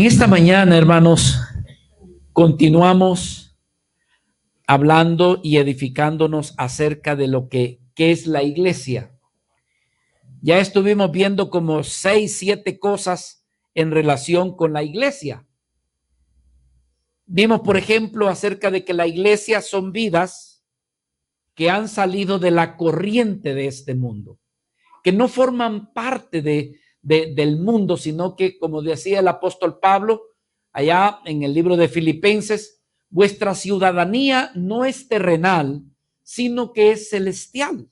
En esta mañana, hermanos, continuamos hablando y edificándonos acerca de lo que es la iglesia. Ya estuvimos viendo como 6, 7 cosas en relación con la iglesia. Vimos, por ejemplo, acerca de que la iglesia son vidas que han salido de la corriente de este mundo, que no forman parte del mundo, sino que, como decía el apóstol Pablo, allá en el libro de Filipenses, vuestra ciudadanía no es terrenal, sino que es celestial.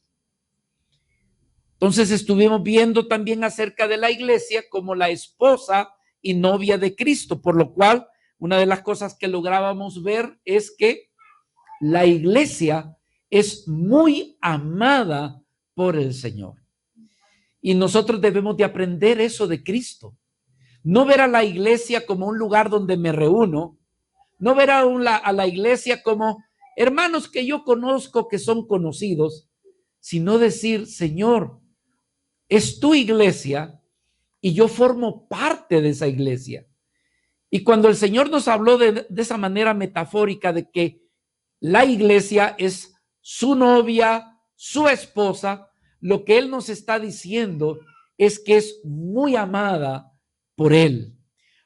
Entonces estuvimos viendo también acerca de la iglesia como la esposa y novia de Cristo, por lo cual una de las cosas que lográbamos ver es que la iglesia es muy amada por el Señor. Y nosotros debemos de aprender eso de Cristo. No ver a la iglesia como un lugar donde me reúno, no ver a la iglesia como hermanos que yo conozco, que son conocidos, sino decir, Señor, es tu iglesia y yo formo parte de esa iglesia. Y cuando el Señor nos habló de esa manera metafórica de que la iglesia es su novia, su esposa, lo que Él nos está diciendo es que es muy amada por Él.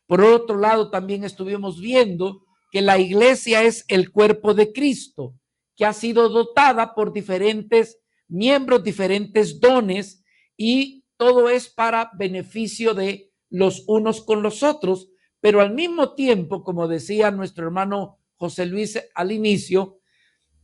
Por otro lado, también estuvimos viendo que la iglesia es el cuerpo de Cristo, que ha sido dotada por diferentes miembros, diferentes dones, y todo es para beneficio de los unos con los otros, pero al mismo tiempo, como decía nuestro hermano José Luis al inicio,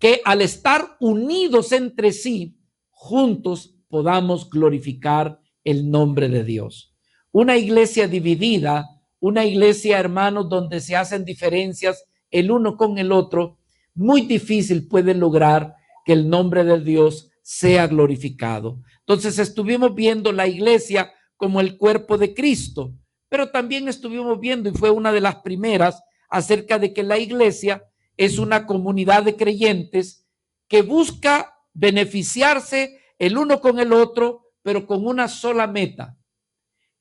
que al estar unidos entre sí, juntos podamos glorificar el nombre de Dios. Una iglesia dividida, una iglesia, hermanos, donde se hacen diferencias el uno con el otro, muy difícil puede lograr que el nombre de Dios sea glorificado. Entonces estuvimos viendo la iglesia como el cuerpo de Cristo, pero también estuvimos viendo, y fue una de las primeras, acerca de que la iglesia es una comunidad de creyentes que busca beneficiarse el uno con el otro, pero con una sola meta: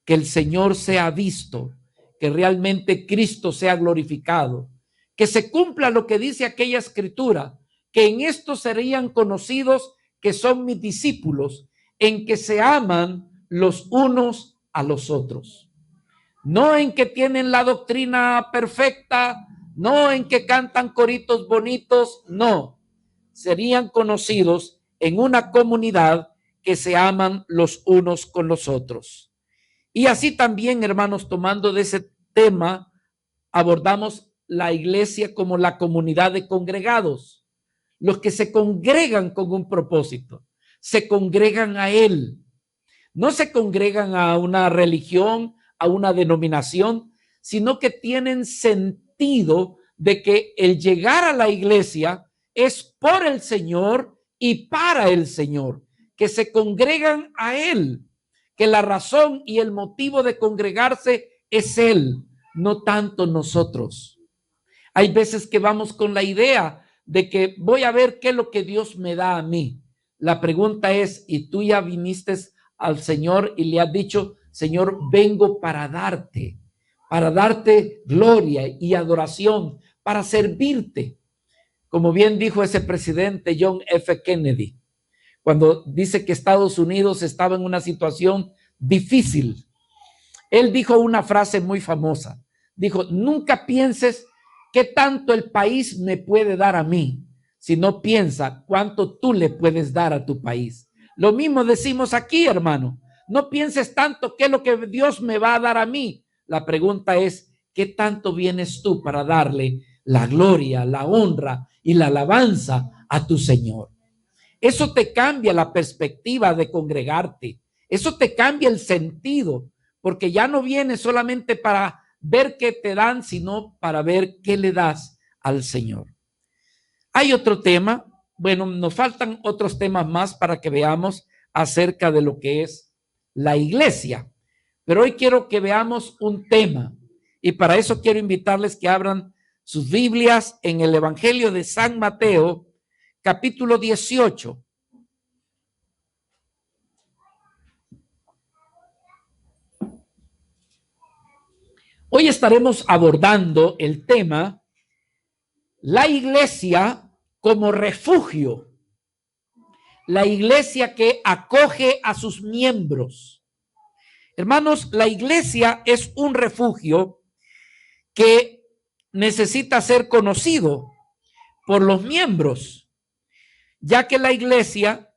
que el Señor sea visto, que realmente Cristo sea glorificado, que se cumpla lo que dice aquella escritura, que en esto serían conocidos que son mis discípulos, en que se aman los unos a los otros. No en que tienen la doctrina perfecta, no en que cantan coritos bonitos, no. Serían conocidos en una comunidad que se aman los unos con los otros. Y así también, hermanos, tomando de ese tema, abordamos la iglesia como la comunidad de congregados, los que se congregan con un propósito, se congregan a Él. No se congregan a una religión, a una denominación, sino que tienen sentido de que el llegar a la iglesia es por el Señor y para el Señor, que se congregan a Él, que la razón y el motivo de congregarse es Él, no tanto nosotros. Hay veces que vamos con la idea de que voy a ver qué es lo que Dios me da a mí. La pregunta es, ¿y tú ya viniste al Señor y le has dicho, Señor, vengo para darte gloria y adoración, para servirte? Como bien dijo ese presidente John F. Kennedy, cuando dice que Estados Unidos estaba en una situación difícil, él dijo una frase muy famosa. Dijo, nunca pienses qué tanto el país me puede dar a mí, sino piensa cuánto tú le puedes dar a tu país. Lo mismo decimos aquí, hermano. No pienses tanto qué es lo que Dios me va a dar a mí. La pregunta es, ¿qué tanto vienes tú para darle la gloria, la honra y la alabanza a tu Señor? Eso te cambia la perspectiva de congregarte. Eso te cambia el sentido, porque ya no vienes solamente para ver qué te dan, sino para ver qué le das al Señor. Hay otro tema, bueno, nos faltan otros temas más para que veamos acerca de lo que es la iglesia, pero hoy quiero que veamos un tema, y para eso quiero invitarles que abran sus Biblias en el Evangelio de San Mateo, capítulo 18. Hoy estaremos abordando el tema la iglesia como refugio, la iglesia que acoge a sus miembros. Hermanos, la iglesia es un refugio que necesita ser conocido por los miembros, ya que la iglesia,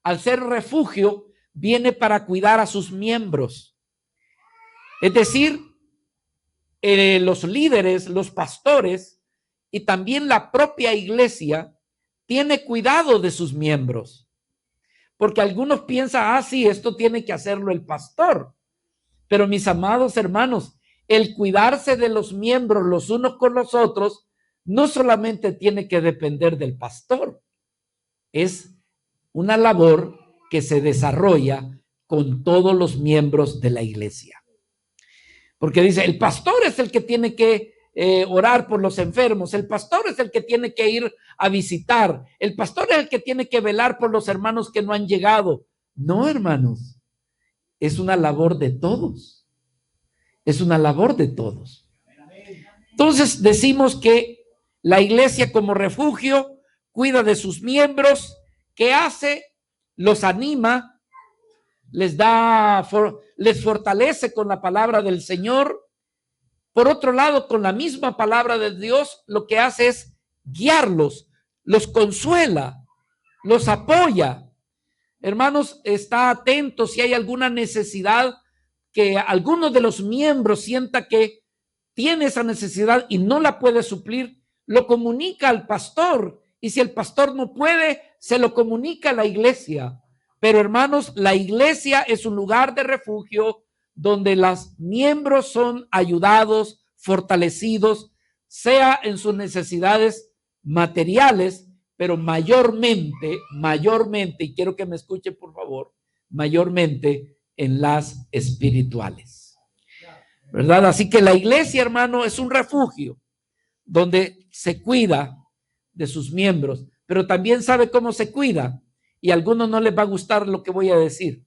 al ser refugio, viene para cuidar a sus miembros. Es decir, los líderes, los pastores y también la propia iglesia tiene cuidado de sus miembros. Porque algunos piensan, sí, esto tiene que hacerlo el pastor. Pero mis amados hermanos, el cuidarse de los miembros los unos con los otros no solamente tiene que depender del pastor, es una labor que se desarrolla con todos los miembros de la iglesia. Porque dice, el pastor es el que tiene que orar por los enfermos, el pastor es el que tiene que ir a visitar, el pastor es el que tiene que velar por los hermanos que no han llegado. No, hermanos, es una labor de todos. Es una labor de todos. Entonces decimos que la iglesia como refugio cuida de sus miembros. ¿Qué hace? Los anima, les fortalece con la palabra del Señor. Por otro lado, con la misma palabra de Dios, lo que hace es guiarlos, los consuela, los apoya. Hermanos, está atento si hay alguna necesidad que alguno de los miembros sienta que tiene esa necesidad y no la puede suplir, lo comunica al pastor. Y si el pastor no puede, se lo comunica a la iglesia. Pero hermanos, la iglesia es un lugar de refugio donde los miembros son ayudados, fortalecidos, sea en sus necesidades materiales, pero mayormente, y quiero que me escuche por favor, mayormente en las espirituales, ¿verdad? Así que la iglesia, hermano, es un refugio donde se cuida de sus miembros, pero también sabe cómo se cuida, y a algunos no les va a gustar lo que voy a decir.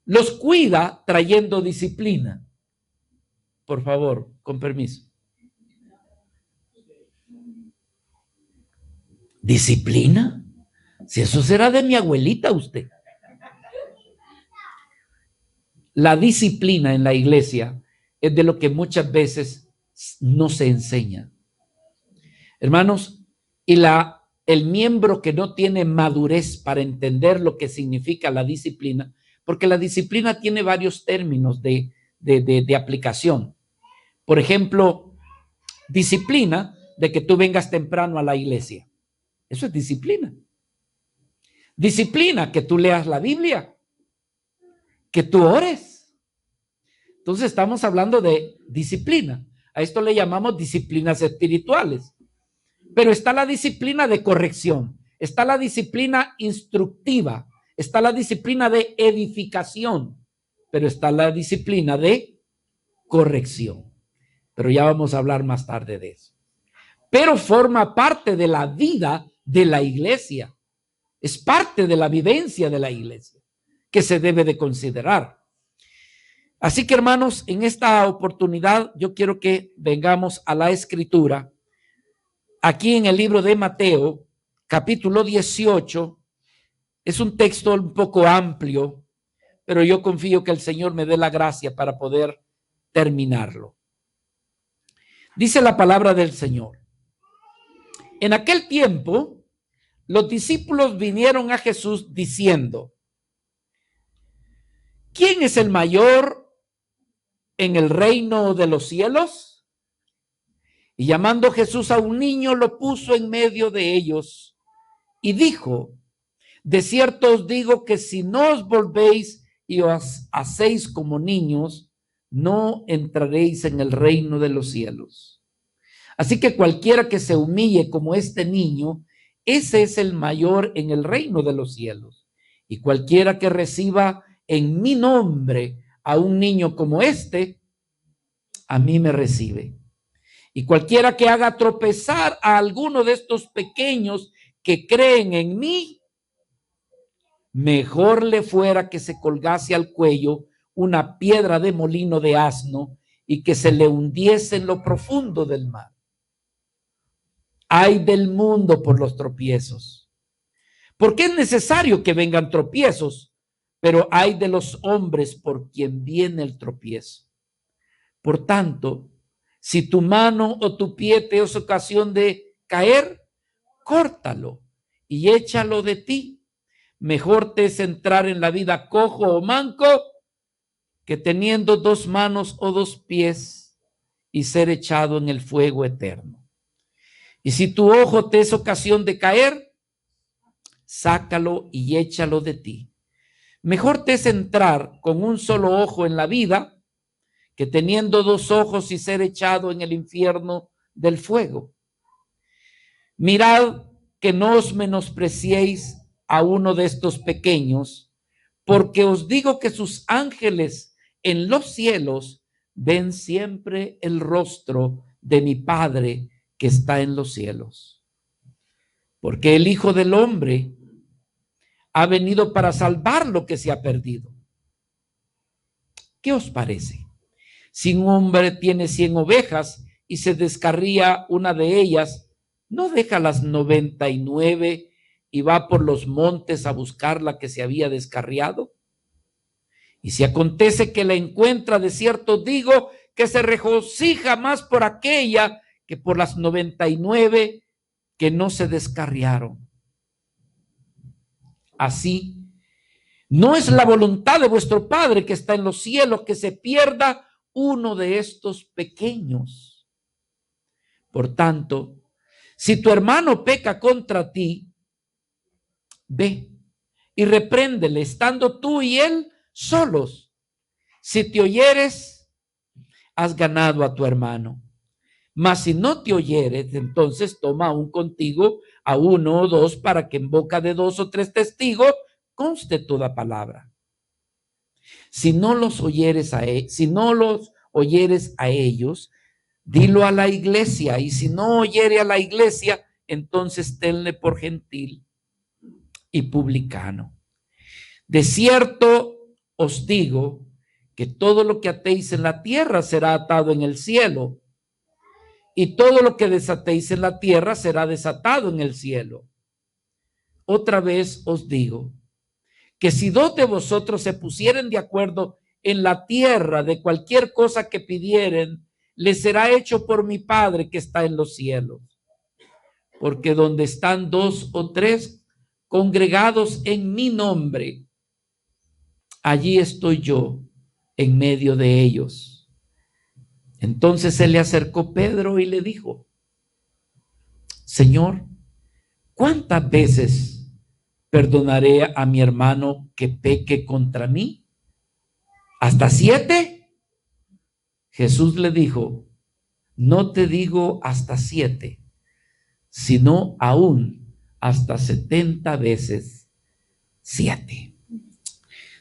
Los cuida trayendo disciplina. Por favor, con permiso. ¿Disciplina? Si eso será de mi abuelita usted. La disciplina en la iglesia es de lo que muchas veces no se enseña. Hermanos, y el miembro que no tiene madurez para entender lo que significa la disciplina, porque la disciplina tiene varios términos de aplicación. Por ejemplo, disciplina de que tú vengas temprano a la iglesia. Eso es disciplina. Disciplina que tú leas la Biblia, que tú ores. Entonces estamos hablando de disciplina. A esto le llamamos disciplinas espirituales. Pero está la disciplina de corrección, está la disciplina instructiva, está la disciplina de edificación, pero está la disciplina de corrección. Pero ya vamos a hablar más tarde de eso. Pero forma parte de la vida de la iglesia. Es parte de la vivencia de la iglesia que se debe de considerar. Así que, hermanos, en esta oportunidad yo quiero que vengamos a la escritura. Aquí en el libro de Mateo, capítulo 18, es un texto un poco amplio, pero yo confío que el Señor me dé la gracia para poder terminarlo. Dice la palabra del Señor. En aquel tiempo, los discípulos vinieron a Jesús diciendo, ¿quién es el mayor en el reino de los cielos? Y llamando Jesús a un niño, lo puso en medio de ellos y dijo, de cierto os digo que si no os volvéis y os hacéis como niños, no entraréis en el reino de los cielos. Así que cualquiera que se humille como este niño, ese es el mayor en el reino de los cielos. Y cualquiera que reciba en mi nombre a un niño como este, a mí me recibe. Y cualquiera que haga tropezar a alguno de estos pequeños que creen en mí, mejor le fuera que se colgase al cuello una piedra de molino de asno y que se le hundiese en lo profundo del mar. Ay del mundo por los tropiezos, porque es necesario que vengan tropiezos, pero ay de los hombres por quien viene el tropiezo. Por tanto, si tu mano o tu pie te es ocasión de caer, córtalo y échalo de ti. Mejor te es entrar en la vida cojo o manco que teniendo 2 manos o 2 pies y ser echado en el fuego eterno. Y si tu ojo te es ocasión de caer, sácalo y échalo de ti. Mejor te es entrar con un solo ojo en la vida que teniendo 2 ojos y ser echado en el infierno del fuego. Mirad que no os menospreciéis a uno de estos pequeños, porque os digo que sus ángeles en los cielos ven siempre el rostro de mi Padre que está en los cielos. Porque el Hijo del Hombre ha venido para salvar lo que se ha perdido. ¿Qué os parece? Si un hombre tiene 100 ovejas y se descarría una de ellas, ¿no deja las 99 y va por los montes a buscar la que se había descarriado? Y si acontece que la encuentra, de cierto digo que se regocija más por aquella que por las 99 que no se descarriaron. Así, no es la voluntad de vuestro Padre que está en los cielos que se pierda uno de estos pequeños. Por tanto, si tu hermano peca contra ti, ve y repréndele, estando tú y él solos. Si te oyeres, has ganado a tu hermano. Mas si no te oyeres, entonces toma aún contigo a 1 o 2 para que en boca de 2 o 3 testigos conste toda palabra. Si no los oyeres a ellos, dilo a la iglesia, y si no oyere a la iglesia, entonces tenle por gentil y publicano. De cierto os digo que todo lo que atéis en la tierra será atado en el cielo, y todo lo que desatéis en la tierra será desatado en el cielo. Otra vez os digo que si 2 de vosotros se pusieren de acuerdo en la tierra de cualquier cosa que pidieren, les será hecho por mi Padre que está en los cielos. Porque donde están 2 o 3 congregados en mi nombre, allí estoy yo en medio de ellos. Entonces se le acercó Pedro y le dijo: Señor, ¿cuántas veces perdonaré a mi hermano que peque contra mí? ¿Hasta 7? Jesús le dijo: no te digo hasta 7, sino aún hasta 70 veces 7.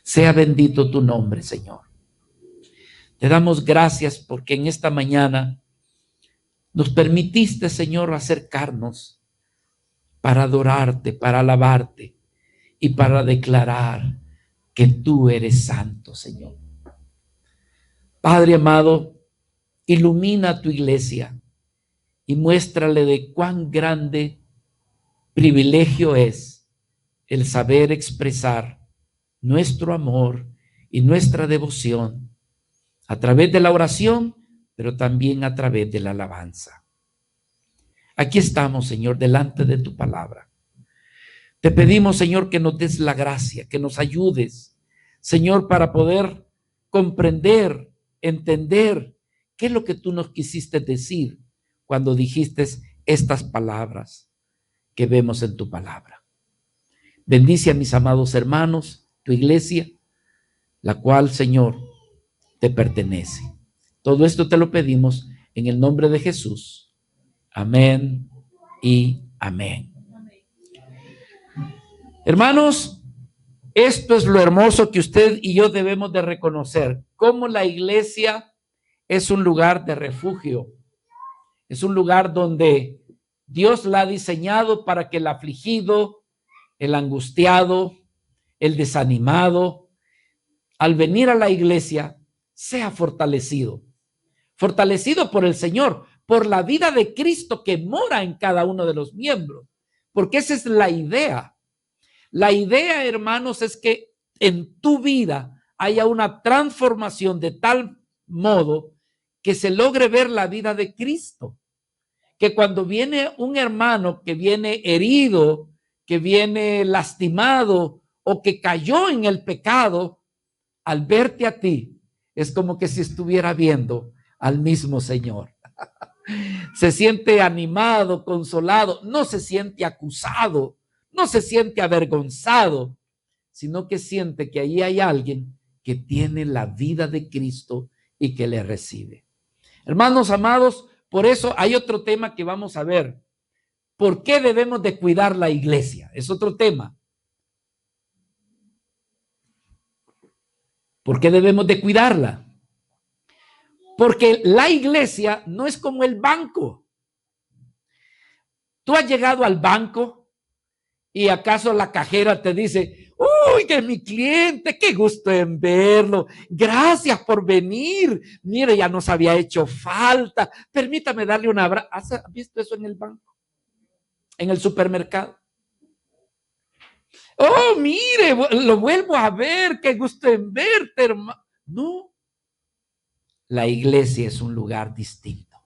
Sea bendito tu nombre, Señor. Te damos gracias porque en esta mañana nos permitiste, Señor, acercarnos para adorarte, para alabarte y para declarar que tú eres santo, Señor. Padre amado, ilumina a tu iglesia y muéstrale de cuán grande privilegio es el saber expresar nuestro amor y nuestra devoción a través de la oración, pero también a través de la alabanza. Aquí estamos, Señor, delante de tu palabra. Te pedimos, Señor, que nos des la gracia, que nos ayudes, Señor, para poder comprender, entender qué es lo que tú nos quisiste decir cuando dijiste estas palabras que vemos en tu palabra. Bendice a mis amados hermanos, tu iglesia, la cual, Señor, te pertenece. Todo esto te lo pedimos en el nombre de Jesús. Amén y amén. Hermanos, esto es lo hermoso que usted y yo debemos de reconocer, cómo la iglesia es un lugar de refugio, es un lugar donde Dios la ha diseñado para que el afligido, el angustiado, el desanimado, al venir a la iglesia, sea fortalecido. fortalecido por el Señor, por la vida de Cristo que mora en cada uno de los miembros, porque esa es la idea. La idea, hermanos, es que en tu vida haya una transformación de tal modo que se logre ver la vida de Cristo. Que cuando viene un hermano que viene herido, que viene lastimado o que cayó en el pecado, al verte a ti, es como que si estuviera viendo al mismo Señor. Se siente animado, consolado, no se siente acusado, no se siente avergonzado, sino que siente que ahí hay alguien que tiene la vida de Cristo y que le recibe. Hermanos amados, por eso hay otro tema que vamos a ver. ¿Por qué debemos de cuidar la iglesia? Es otro tema. ¿Por qué debemos de cuidarla? Porque la iglesia no es como el banco. Tú has llegado al banco y acaso la cajera te dice, uy, que mi cliente, qué gusto en verlo, gracias por venir, mire, ya nos había hecho falta, permítame darle un abrazo. ¿Has visto eso en el banco? En el supermercado. Oh, mire, lo vuelvo a ver, qué gusto en verte, hermano. No, la iglesia es un lugar distinto.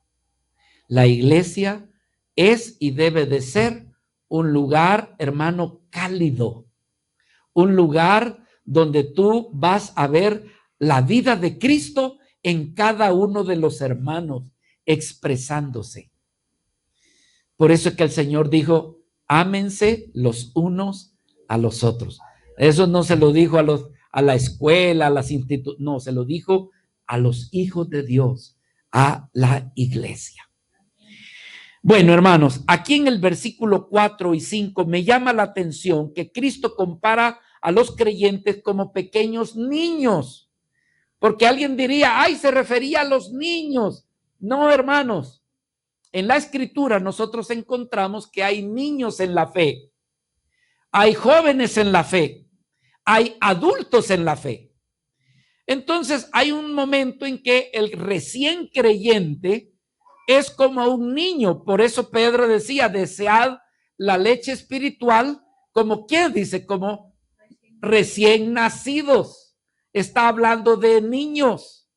La iglesia es y debe de ser un lugar, hermano, cálido. Un lugar donde tú vas a ver la vida de Cristo en cada uno de los hermanos expresándose. Por eso es que el Señor dijo, ámense los unos a los otros. Eso no se lo dijo a la escuela, a las instituciones, no, se lo dijo a los hijos de Dios, a la iglesia. Bueno, hermanos, aquí en el versículo 4 y 5 me llama la atención que Cristo compara a los creyentes como pequeños niños, porque alguien diría, ay, se refería a los niños. No, hermanos, en la escritura nosotros encontramos que hay niños en la fe, hay jóvenes en la fe, hay adultos en la fe. Entonces hay un momento en que el recién creyente es como un niño. Por eso Pedro decía, desead la leche espiritual como, ¿quién dice? Como recién nacidos. Está hablando de niños.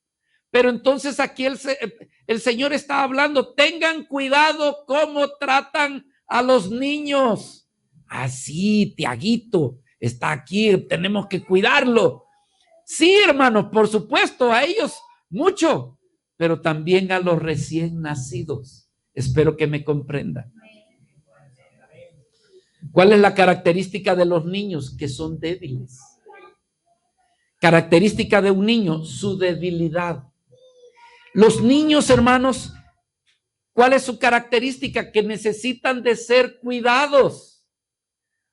Pero entonces aquí el Señor está hablando, tengan cuidado cómo tratan a los niños. Así, Tiaguito está aquí, tenemos que cuidarlo. Sí, hermanos, por supuesto, a ellos mucho, pero también a los recién nacidos. Espero que me comprendan. ¿Cuál es la característica de los niños? Que son débiles. Característica de un niño, su debilidad. Los niños, hermanos, ¿cuál es su característica? Que necesitan de ser cuidados.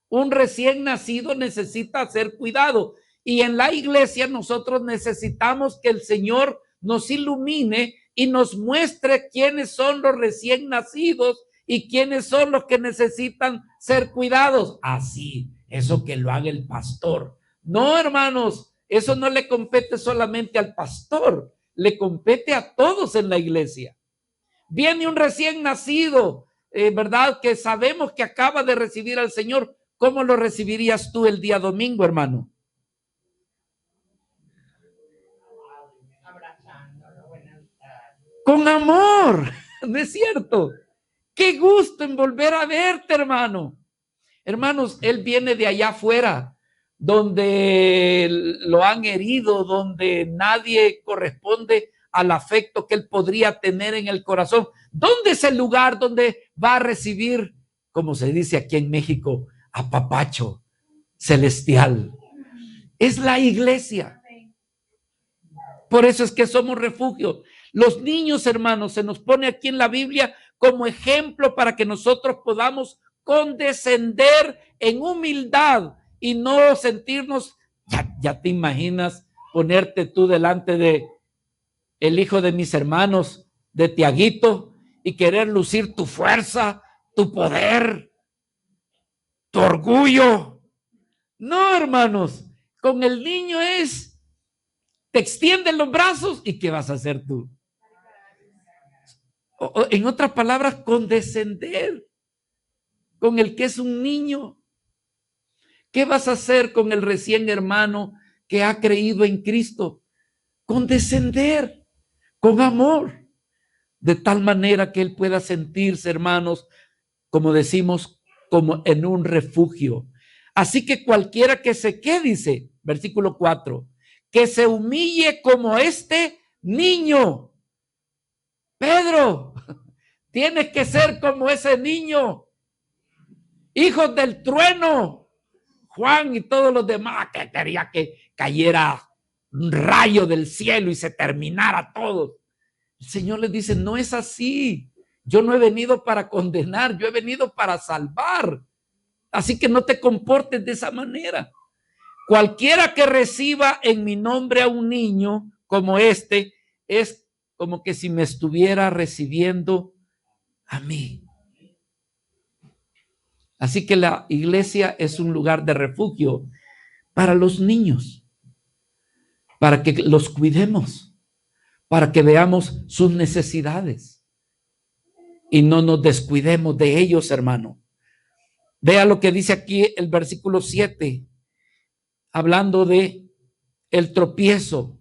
Un recién nacido necesita ser cuidado. Y en la iglesia nosotros necesitamos que el Señor nos ilumine y nos muestre quiénes son los recién nacidos y quiénes son los que necesitan ser cuidados. Así, eso que lo haga el pastor. No, hermanos, eso no le compete solamente al pastor, le compete a todos en la iglesia. Viene un recién nacido, ¿verdad? Que sabemos que acaba de recibir al Señor. ¿Cómo lo recibirías tú el día domingo, hermano? Con amor, ¿no es cierto? Qué gusto en volver a verte, hermano. Hermanos, él viene de allá afuera, donde lo han herido, donde nadie corresponde al afecto que él podría tener en el corazón. ¿Dónde es el lugar donde va a recibir, como se dice aquí en México, apapacho celestial? Es la iglesia. Por eso es que somos refugio. Los niños, hermanos, se nos pone aquí en la Biblia como ejemplo para que nosotros podamos condescender en humildad y no sentirnos, ya te imaginas ponerte tú delante de el hijo de mis hermanos, de Tiaguito, y querer lucir tu fuerza, tu poder, tu orgullo. No, hermanos, con el niño te extienden los brazos y ¿qué vas a hacer tú? O en otras palabras, condescender con el que es un niño. ¿Qué vas a hacer con el recién hermano que ha creído en Cristo? Condescender con amor, de tal manera que él pueda sentirse, hermanos, como decimos, como en un refugio. Así que cualquiera que se quede, dice, versículo 4, que se humille como este niño. Pedro, tienes que ser como ese niño. Hijos del trueno. Juan y todos los demás que quería que cayera un rayo del cielo y se terminara todo. El Señor les dice, no es así. Yo no he venido para condenar, yo he venido para salvar. Así que no te comportes de esa manera. Cualquiera que reciba en mi nombre a un niño como este, es como que si me estuviera recibiendo a mí. Así que la iglesia es un lugar de refugio para los niños, para que los cuidemos, para que veamos sus necesidades y no nos descuidemos de ellos, hermano. Vea lo que dice aquí el versículo 7, hablando de el tropiezo.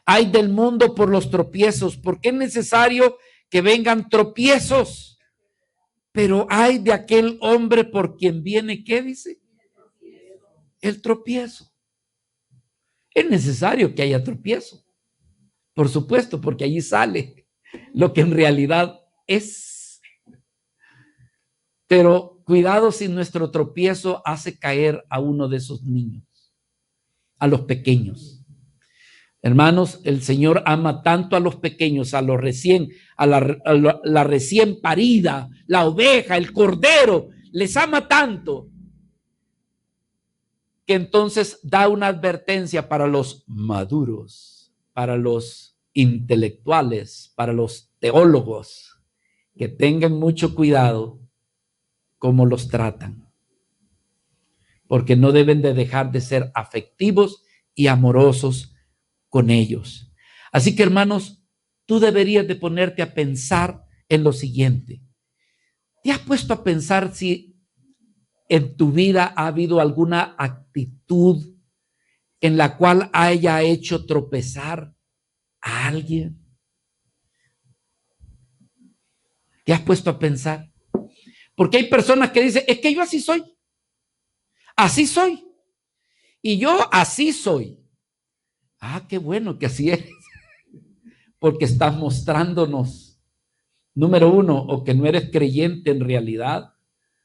Ay del mundo por los tropiezos, porque es necesario que vengan tropiezos, pero ay de aquel hombre por quien viene, ¿qué dice? El tropiezo. Es necesario que haya tropiezo, por supuesto, porque allí sale lo que en realidad es. Pero cuidado si nuestro tropiezo hace caer a uno de esos niños, a los pequeños. Hermanos, el Señor ama tanto a los pequeños, a la recién parida, la oveja, el cordero, les ama tanto que entonces da una advertencia para los maduros, para los intelectuales, para los teólogos, que tengan mucho cuidado cómo los tratan, porque no deben de dejar de ser afectivos y amorosos con ellos. Así que, hermanos, tú deberías de ponerte a pensar en lo siguiente. ¿Te has puesto a pensar si en tu vida ha habido alguna actitud en la cual haya hecho tropezar a alguien? ¿Te has puesto a pensar? Porque hay personas que dicen, es que yo así soy, y yo así soy. Ah, qué bueno que así eres, porque estás mostrándonos, número uno, o que no eres creyente en realidad,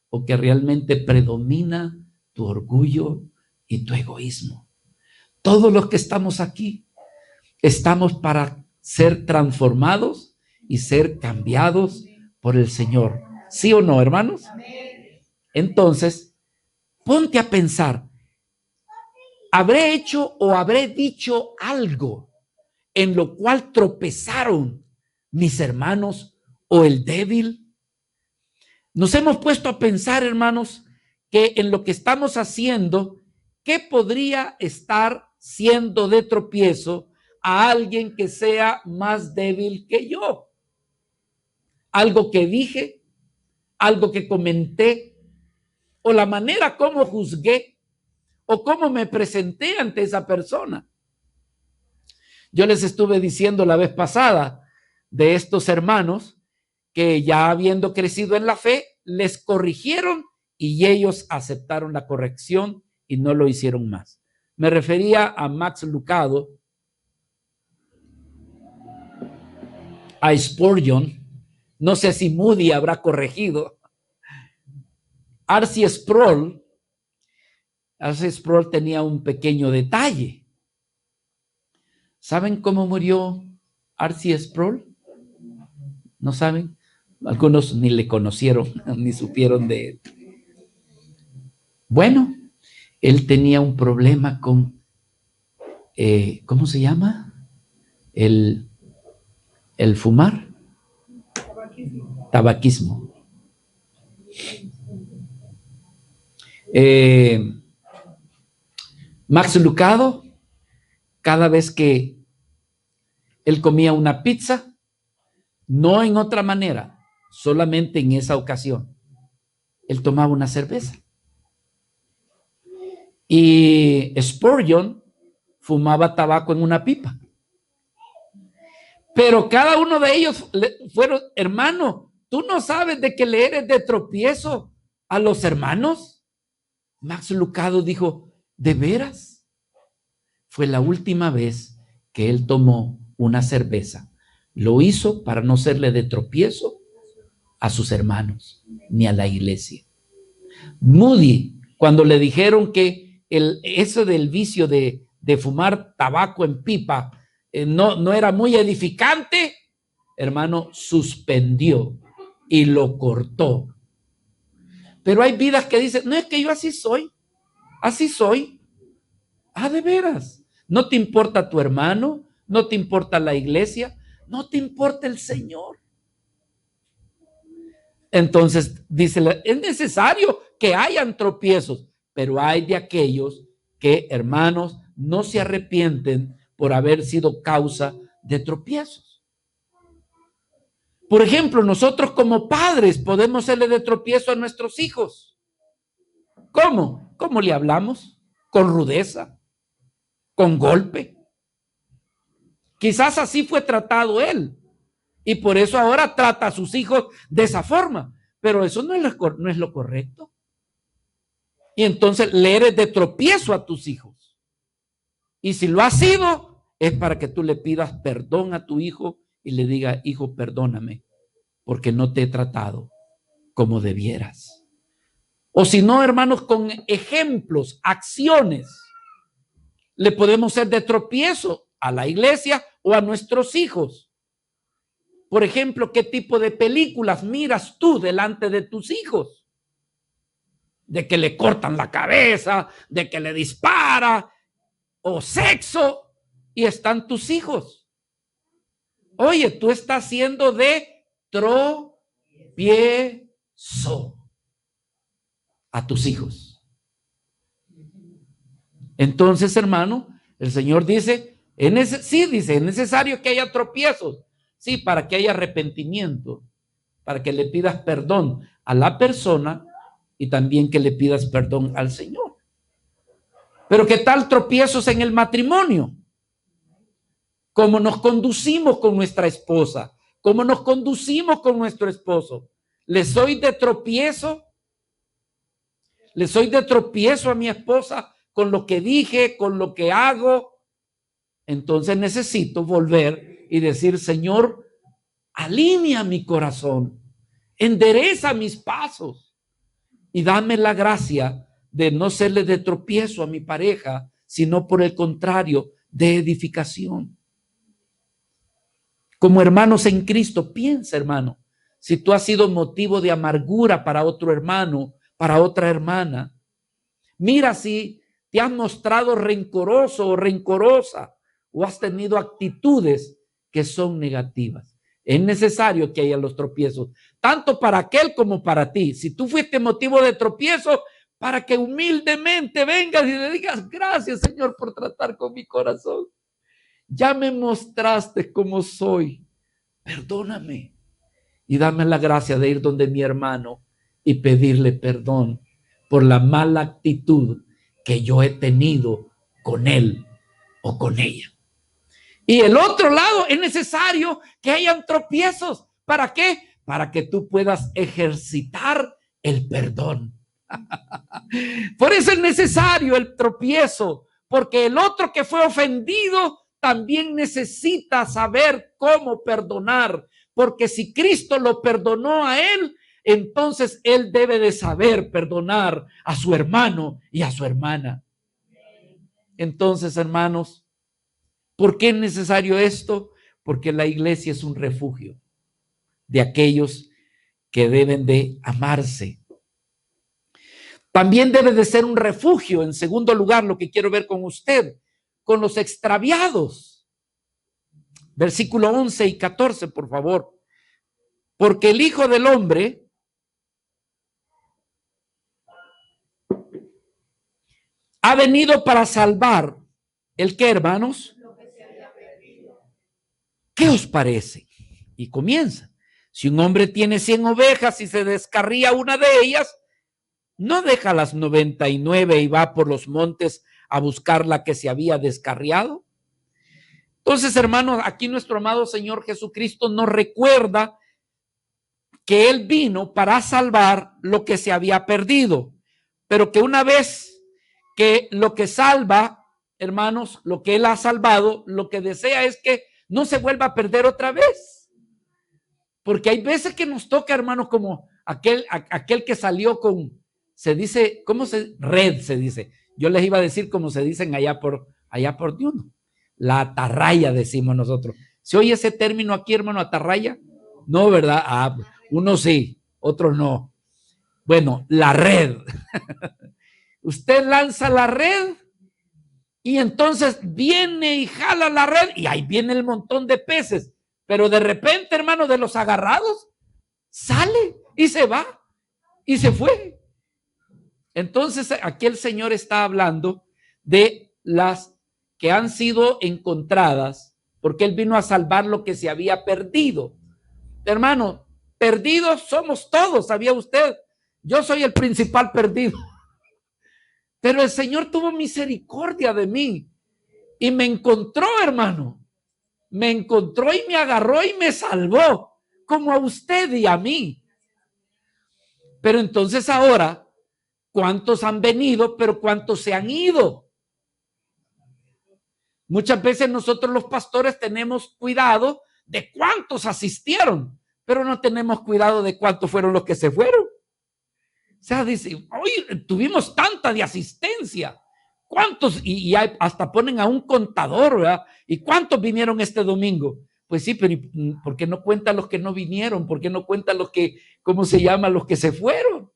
o que realmente predomina tu orgullo y tu egoísmo. Todos los que estamos aquí, estamos para ser transformados y ser cambiados por el Señor. ¿Sí o no, hermanos? Entonces, ponte a pensar, ¿habré hecho o habré dicho algo en lo cual tropezaron mis hermanos o el débil? Nos hemos puesto a pensar, hermanos, que en lo que estamos haciendo, ¿qué podría estar siendo de tropiezo a alguien que sea más débil que yo? Algo que dije, algo que comenté, o la manera como juzgué, o cómo me presenté ante esa persona. Yo les estuve diciendo la vez pasada de estos hermanos que ya habiendo crecido en la fe, les corrigieron y ellos aceptaron la corrección y no lo hicieron más. Me refería a Max Lucado, a Spurgeon, no sé si Moody habrá corregido, R.C. Sproul. R.C. Sproul tenía un pequeño detalle. ¿Saben cómo murió R.C. Sproul? ¿No saben? Algunos ni le conocieron, ni supieron de él. Bueno, él tenía un problema con, ¿cómo se llama? El fumar. Tabaquismo. Max Lucado, cada vez que él comía una pizza, No en otra manera, solamente en esa ocasión. Él tomaba una cerveza. Y Spurgeon fumaba tabaco en una pipa. Pero cada uno de ellos fueron, hermano, ¿tú no sabes de que le eres de tropiezo a los hermanos? Max Lucado dijo, ¿de veras? Fue la última vez que él tomó una cerveza. Lo hizo para no serle de tropiezo a sus hermanos ni a la iglesia. Moody, cuando le dijeron que eso del vicio de fumar tabaco en pipa no era muy edificante, hermano, suspendió y lo cortó. Pero hay vidas que dicen, no, es que yo así soy. Ah, de veras. No te importa tu hermano, no te importa la iglesia, no te importa el Señor. Entonces, dice, es necesario que hayan tropiezos, pero hay de aquellos que, hermanos, no se arrepienten por haber sido causa de tropiezos. Por ejemplo, nosotros como padres podemos serle de tropiezo a nuestros hijos. ¿Cómo? ¿Cómo le hablamos? Con rudeza, con golpe. Quizás así fue tratado él. Y por eso ahora trata a sus hijos de esa forma. Pero eso no es lo correcto. Y entonces le eres de tropiezo a tus hijos. Y si lo has sido, es para que tú le pidas perdón a tu hijo y le digas, hijo, perdóname, porque no te he tratado como debieras. O si no, hermanos, con ejemplos, acciones, le podemos ser de tropiezo a la iglesia o a nuestros hijos. Por ejemplo, ¿qué tipo de películas miras tú delante de tus hijos? De que le cortan la cabeza, de que le dispara, o sexo, y están tus hijos. Oye, tú estás siendo de tropiezo a tus hijos. Entonces, hermano, el Señor dice, dice, es necesario que haya tropiezos. Sí, para que haya arrepentimiento, para que le pidas perdón a la persona y también que le pidas perdón al Señor. Pero ¿qué tal tropiezos en el matrimonio? ¿Cómo nos conducimos con nuestra esposa? ¿Cómo nos conducimos con nuestro esposo? ¿Le soy de tropiezo? ¿Le soy de tropiezo a mi esposa con lo que dije, con lo que hago? Entonces necesito volver y decir, Señor, alinea mi corazón, endereza mis pasos y dame la gracia de no serle de tropiezo a mi pareja, sino por el contrario, de edificación. Como hermanos en Cristo, piensa, hermano, si tú has sido motivo de amargura para otro hermano, para otra hermana, mira si te has mostrado rencoroso o rencorosa o has tenido actitudes que son negativas. Es necesario que haya los tropiezos, tanto para aquel como para ti. Si tú fuiste motivo de tropiezo, para que humildemente vengas y le digas, gracias, Señor, por tratar con mi corazón. Ya me mostraste cómo soy. Perdóname. Y dame la gracia de ir donde mi hermano y pedirle perdón por la mala actitud que yo he tenido con él o con ella. Y el otro lado, es necesario que hayan tropiezos. ¿Para qué? Para que tú puedas ejercitar el perdón. Por eso es necesario el tropiezo, porque el otro que fue ofendido también necesita saber cómo perdonar, porque si Cristo lo perdonó a él, entonces él debe de saber perdonar a su hermano y a su hermana. Entonces, hermanos, ¿por qué es necesario esto? Porque la iglesia es un refugio de aquellos que deben de amarse. También debe de ser un refugio, en segundo lugar, lo que quiero ver con usted, con los extraviados. Versículo 11 y 14, por favor. Porque el Hijo del Hombre ha venido para salvar ¿el qué, hermanos? ¿Qué os parece? Y comienza. Si un hombre tiene 100 ovejas y se descarría una de ellas, no deja las 99 y va por los montes a buscar la que se había descarriado. Entonces, hermanos, aquí nuestro amado Señor Jesucristo nos recuerda que Él vino para salvar lo que se había perdido, pero que una vez que lo que salva, hermanos, lo que Él ha salvado, lo que desea es que no se vuelva a perder otra vez. Porque hay veces que nos toca, hermanos, como aquel que salió con, se dice, ¿cómo se? Red se dice. Yo les iba a decir como se dicen allá por Diuno. La atarraya decimos nosotros. ¿Se oye ese término aquí, hermano, atarraya? No, ¿verdad? Ah, unos sí, otros no. Bueno, la red. Usted lanza la red y entonces viene y jala la red y ahí viene el montón de peces. Pero de repente, hermano, de los agarrados, sale y se va y se fue. Entonces, aquí el Señor está hablando de las que han sido encontradas, porque Él vino a salvar lo que se había perdido. Hermano, perdidos somos todos, ¿sabía usted? Yo soy el principal perdido. Pero el Señor tuvo misericordia de mí y me encontró, hermano. Me encontró y me agarró y me salvó, como a usted y a mí. Pero entonces ahora, ¿cuántos han venido, pero cuántos se han ido? Muchas veces nosotros los pastores tenemos cuidado de cuántos asistieron, pero no tenemos cuidado de cuántos fueron los que se fueron. O sea, dice, hoy tuvimos tanta de asistencia. ¿Cuántos? Y hasta ponen a un contador, ¿verdad? ¿Y cuántos vinieron este domingo? Pues sí, pero ¿por qué no cuentan los que no vinieron? ¿Por qué no cuentan los que, cómo se llama, los que se fueron?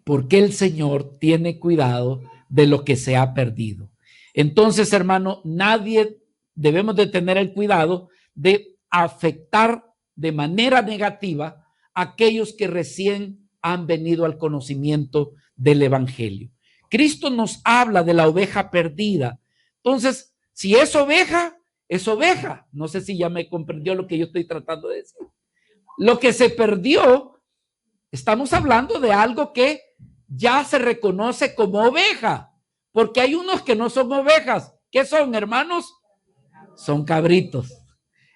Porque el Señor tiene cuidado de lo que se ha perdido. Entonces, hermano, nadie debemos de tener el cuidado de afectar de manera negativa a aquellos que recién han venido al conocimiento del Evangelio. Cristo nos habla de la oveja perdida. Entonces, si es oveja, es oveja. No sé si ya me comprendió lo que yo estoy tratando de decir. Lo que se perdió, estamos hablando de algo que ya se reconoce como oveja, porque hay unos que no son ovejas. ¿Qué son, hermanos? Son cabritos.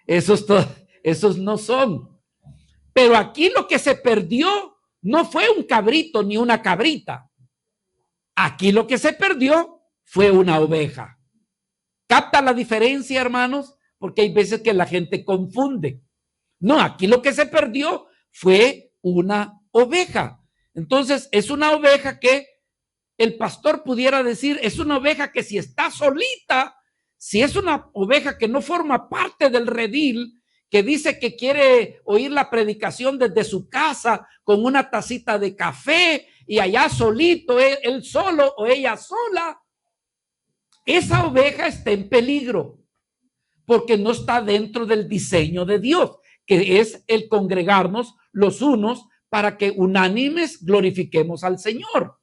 Esos no son. Pero aquí lo que se perdió no fue un cabrito ni una cabrita. Aquí lo que se perdió fue una oveja. ¿Capta la diferencia, hermanos? Porque hay veces que la gente confunde. No, aquí lo que se perdió fue una oveja. Entonces, es una oveja que el pastor pudiera decir, es una oveja que si está solita, si es una oveja que no forma parte del redil, que dice que quiere oír la predicación desde su casa con una tacita de café y allá solito, él solo o ella sola, esa oveja está en peligro porque no está dentro del diseño de Dios, que es el congregarnos los unos para que unánimes glorifiquemos al Señor.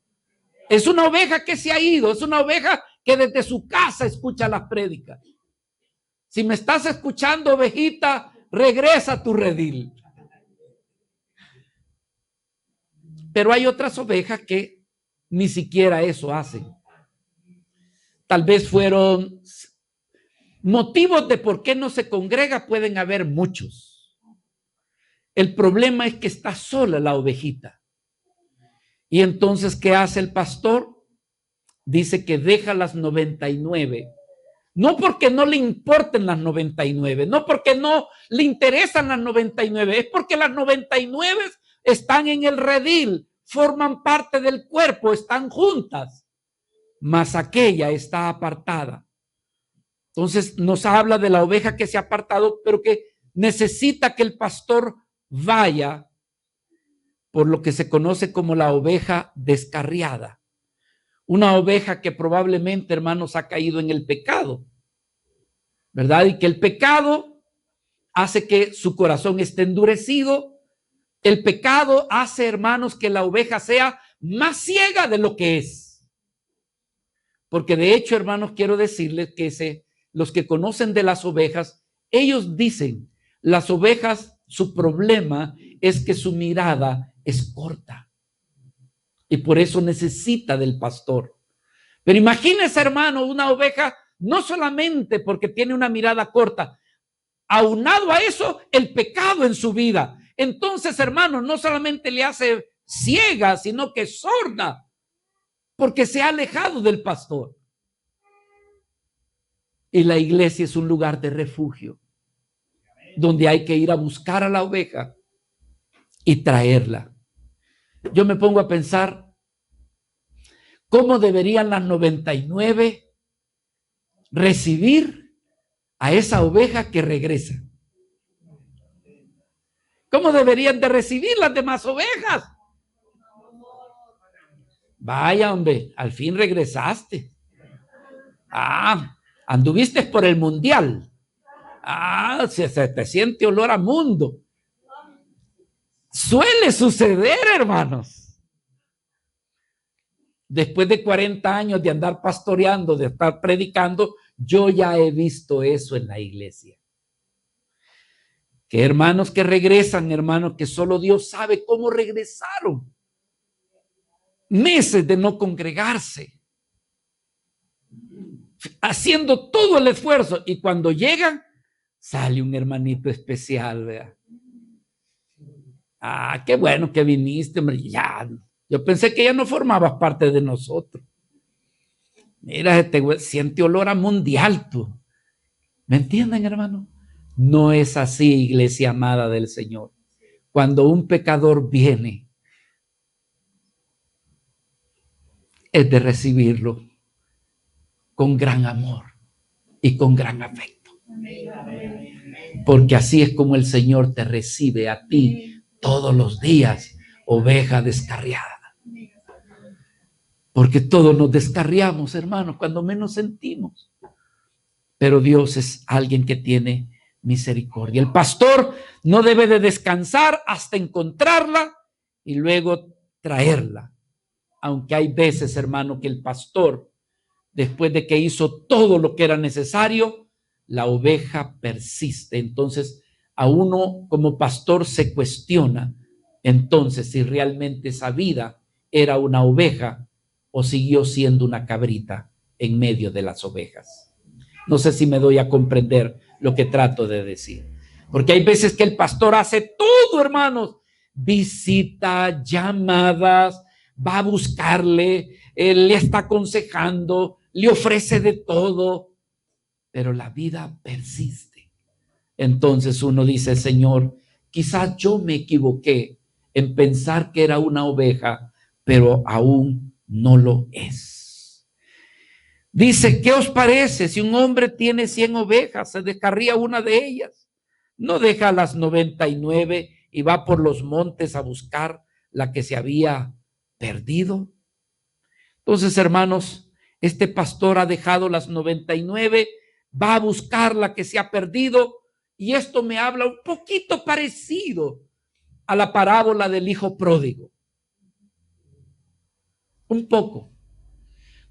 Es una oveja que se ha ido, es una oveja que desde su casa escucha las prédicas. Si me estás escuchando, ovejita, regresa a tu redil. Pero hay otras ovejas que ni siquiera eso hacen. Tal vez fueron motivos de por qué no se congrega, pueden haber muchos. El problema es que está sola la ovejita. Y entonces, ¿qué hace el pastor? Dice que deja las 99. No porque no le importen las 99, no porque no le interesan las 99, es porque las 99 están en el redil, forman parte del cuerpo, están juntas, mas aquella está apartada. Entonces nos habla de la oveja que se ha apartado, pero que necesita que el pastor vaya por lo que se conoce como la oveja descarriada. Una oveja que probablemente, hermanos, ha caído en el pecado, ¿verdad? Y que el pecado hace que su corazón esté endurecido. El pecado hace, hermanos, que la oveja sea más ciega de lo que es. Porque de hecho, hermanos, quiero decirles que los que conocen de las ovejas, ellos dicen, las ovejas, su problema es que su mirada es corta y por eso necesita del pastor. Pero imagínese, hermano, una oveja no solamente porque tiene una mirada corta, aunado a eso, el pecado en su vida. Entonces, hermano, no solamente le hace ciega, sino que sorda, porque se ha alejado del pastor. Y la iglesia es un lugar de refugio, donde hay que ir a buscar a la oveja y traerla. Yo me pongo a pensar, ¿cómo deberían las 99 recibir a esa oveja que regresa? ¿Cómo deberían de recibir las demás ovejas? Vaya, hombre, al fin regresaste. Anduviste por el mundial. Se te siente olor a mundo. Suele suceder, hermanos. Después de 40 años de andar pastoreando, de estar predicando, yo ya he visto eso en la iglesia. Que hermanos que regresan, hermanos que solo Dios sabe cómo regresaron. Meses de no congregarse, haciendo todo el esfuerzo, y cuando llegan, sale un hermanito especial, ¿verdad? Qué bueno que viniste, hombre. Ya, yo pensé que ya no formabas parte de nosotros. Mira, siente olor a mundial tú. ¿Me entienden, hermano? No es así, iglesia amada del Señor. Cuando un pecador viene, es de recibirlo con gran amor y con gran afecto. Porque así es como el Señor te recibe a ti todos los días, oveja descarriada. Porque todos nos descarriamos, hermanos, cuando menos sentimos. Pero Dios es alguien que tiene misericordia. El pastor no debe de descansar hasta encontrarla y luego traerla. Aunque hay veces, hermano, que el pastor, después de que hizo todo lo que era necesario, la oveja persiste. Entonces, a uno como pastor se cuestiona, entonces, si realmente esa vida era una oveja o siguió siendo una cabrita en medio de las ovejas. No sé si me doy a comprender lo que trato de decir. Porque hay veces que el pastor hace todo, hermanos. Visita, llamadas, va a buscarle, le está aconsejando, le ofrece de todo, pero la vida persiste. Entonces uno dice, Señor, quizás yo me equivoqué en pensar que era una oveja, pero aún no lo es. Dice, ¿qué os parece si un hombre tiene 100 ovejas, se descarría una de ellas? ¿No deja las 99 y va por los montes a buscar la que se había perdido? Entonces, hermanos, este pastor ha dejado las 99, va a buscar la que se ha perdido, y esto me habla un poquito parecido a la parábola del hijo pródigo. Un poco.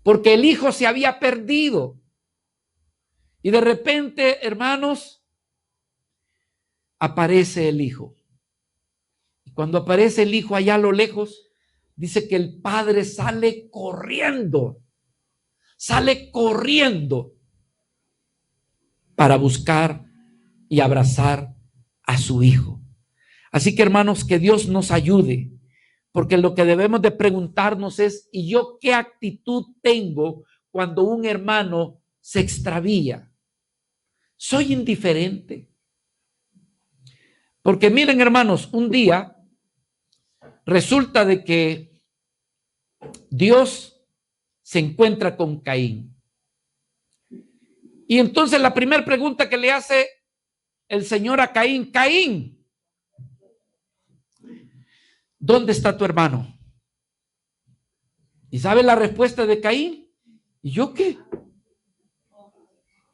Porque el hijo se había perdido. Y de repente, hermanos, aparece el hijo. Y cuando aparece el hijo allá a lo lejos, dice que el padre sale corriendo para buscar y abrazar a su hijo. Así que, hermanos, que Dios nos ayude, porque lo que debemos de preguntarnos es, ¿y yo qué actitud tengo cuando un hermano se extravía? ¿Soy indiferente? Porque miren, hermanos, un día resulta de que Dios se encuentra con Caín. Y entonces la primera pregunta que le hace el Señor a Caín, Caín, ¿dónde está tu hermano? ¿Y sabe la respuesta de Caín? ¿Y yo qué?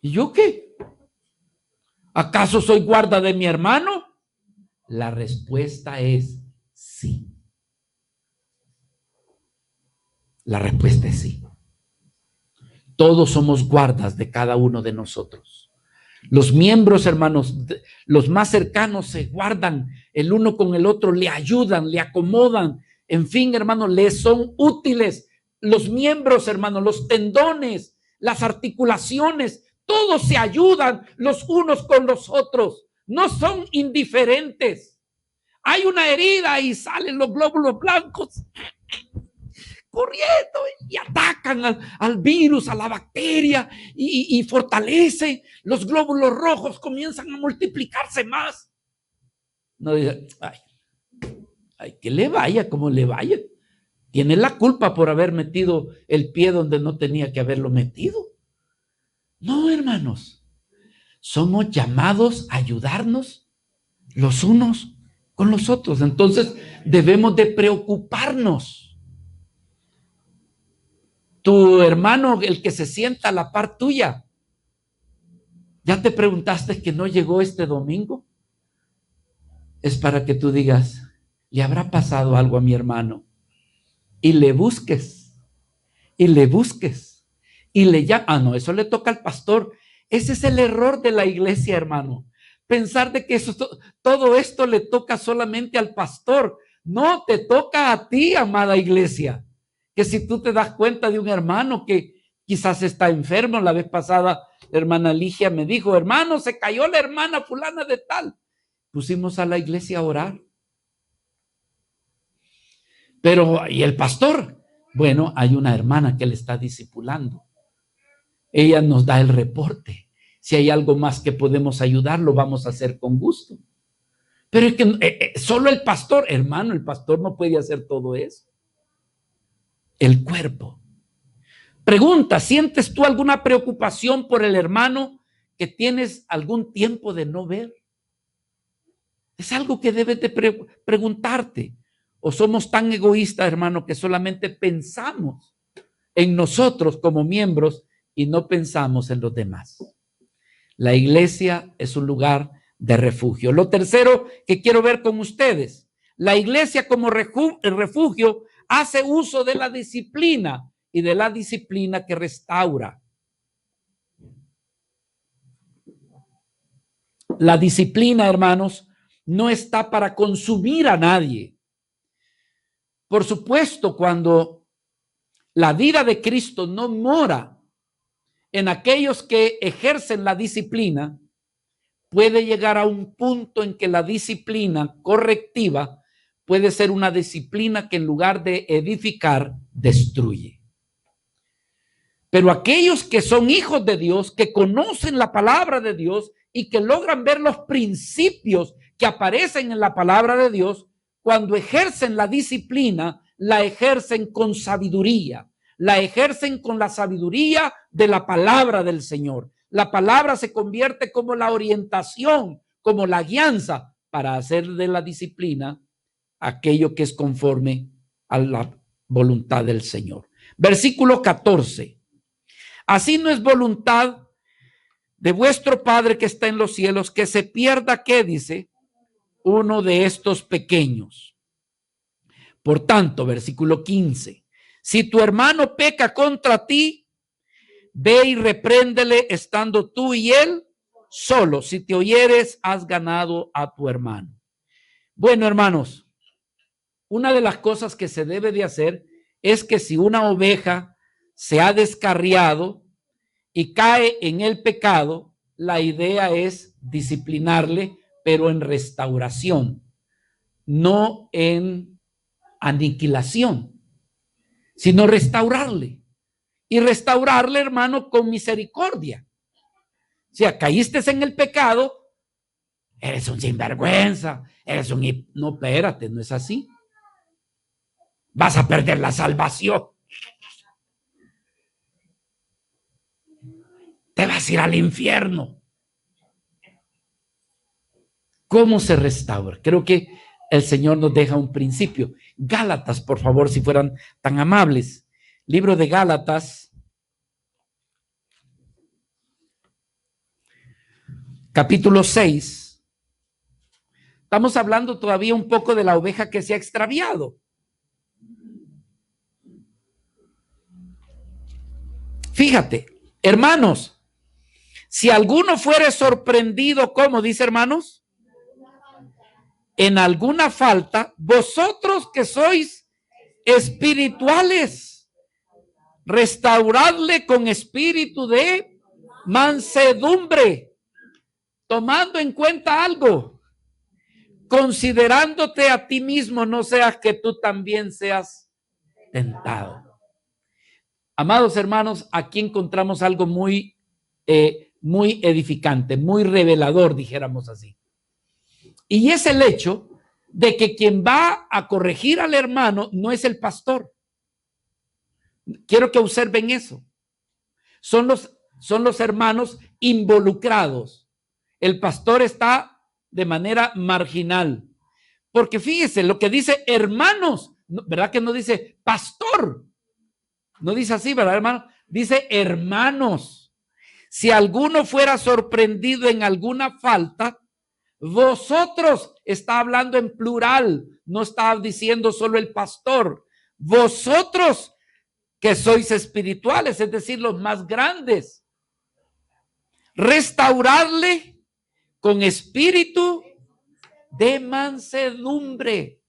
¿Y yo qué? ¿Acaso soy guarda de mi hermano? La respuesta es sí. La respuesta es sí. Todos somos guardas de cada uno de nosotros. Los miembros, hermanos, los más cercanos se guardan el uno con el otro, le ayudan, le acomodan, en fin, hermanos, les son útiles. Los miembros, hermanos, los tendones, las articulaciones, todos se ayudan los unos con los otros, no son indiferentes. Hay una herida y salen los glóbulos blancos corriendo y atacan al virus, a la bacteria y fortalece. Los glóbulos rojos comienzan a multiplicarse más. No dice, ay, que le vaya como le vaya. Tiene la culpa por haber metido el pie donde no tenía que haberlo metido. No, hermanos, somos llamados a ayudarnos los unos con los otros. Entonces debemos de preocuparnos. Tu hermano, el que se sienta a la par tuya, ¿ya te preguntaste que no llegó este domingo? Es para que tú digas, ¿le habrá pasado algo a mi hermano? Y le busques, y le busques, y le llamas. No, eso le toca al pastor. Ese es el error de la iglesia, hermano. Pensar de que todo esto le toca solamente al pastor. No, te toca a ti, amada iglesia. Que si tú te das cuenta de un hermano que quizás está enfermo, la vez pasada la hermana Ligia me dijo, hermano, se cayó la hermana fulana de tal. Pusimos a la iglesia a orar. Pero, ¿y el pastor? Bueno, hay una hermana que le está discipulando. Ella nos da el reporte. Si hay algo más que podemos ayudar, lo vamos a hacer con gusto. Pero es que solo el pastor, hermano, el pastor no puede hacer todo eso. El cuerpo. Pregunta, ¿sientes tú alguna preocupación por el hermano que tienes algún tiempo de no ver? Es algo que debes de preguntarte. ¿O somos tan egoístas, hermano, que solamente pensamos en nosotros como miembros y no pensamos en los demás? La iglesia es un lugar de refugio. Lo tercero que quiero ver con ustedes, la iglesia como refugio hace uso de la disciplina y de la disciplina que restaura. La disciplina, hermanos, no está para consumir a nadie. Por supuesto, cuando la vida de Cristo no mora en aquellos que ejercen la disciplina, puede llegar a un punto en que la disciplina correctiva puede ser una disciplina que en lugar de edificar, destruye. Pero aquellos que son hijos de Dios, que conocen la palabra de Dios y que logran ver los principios que aparecen en la palabra de Dios, cuando ejercen la disciplina, la ejercen con sabiduría, la ejercen con la sabiduría de la palabra del Señor. La palabra se convierte como la orientación, como la guianza para hacer de la disciplina aquello que es conforme a la voluntad del Señor. Versículo 14. Así no es voluntad de vuestro Padre que está en los cielos que se pierda, ¿qué dice? Uno de estos pequeños. Por tanto, versículo 15, si tu hermano peca contra ti, ve y repréndele estando tú y él solo. Si te oyeres, has ganado a tu hermano. Bueno, hermanos, una de las cosas que se debe de hacer es que si una oveja se ha descarriado y cae en el pecado, la idea es disciplinarle, pero en restauración, no en aniquilación, sino restaurarle. Y restaurarle, hermano, con misericordia. O sea, caíste en el pecado, eres un sinvergüenza, eres un... No, espérate, no es así. Vas a perder la salvación. Te vas a ir al infierno. ¿Cómo se restaura? Creo que el Señor nos deja un principio. Gálatas, por favor, si fueran tan amables. Libro de Gálatas, capítulo 6. Estamos hablando todavía un poco de la oveja que se ha extraviado. Fíjate, hermanos, Si alguno fuere sorprendido, ¿cómo dice, hermanos? En alguna falta, vosotros que sois espirituales, restauradle con espíritu de mansedumbre, tomando en cuenta algo, considerándote a ti mismo, no seas que tú también seas tentado. Amados hermanos, aquí encontramos algo muy edificante, muy revelador, dijéramos así. Y es el hecho de que quien va a corregir al hermano no es el pastor. Quiero que observen eso. Son los hermanos involucrados. El pastor está de manera marginal. Porque fíjese lo que dice hermanos, ¿verdad que no dice pastor? No dice así, ¿verdad, hermano? Dice hermanos. Si alguno fuera sorprendido en alguna falta, vosotros, está hablando en plural, no está diciendo solo el pastor. Vosotros que sois espirituales, es decir, los más grandes, restaurarle con espíritu de mansedumbre.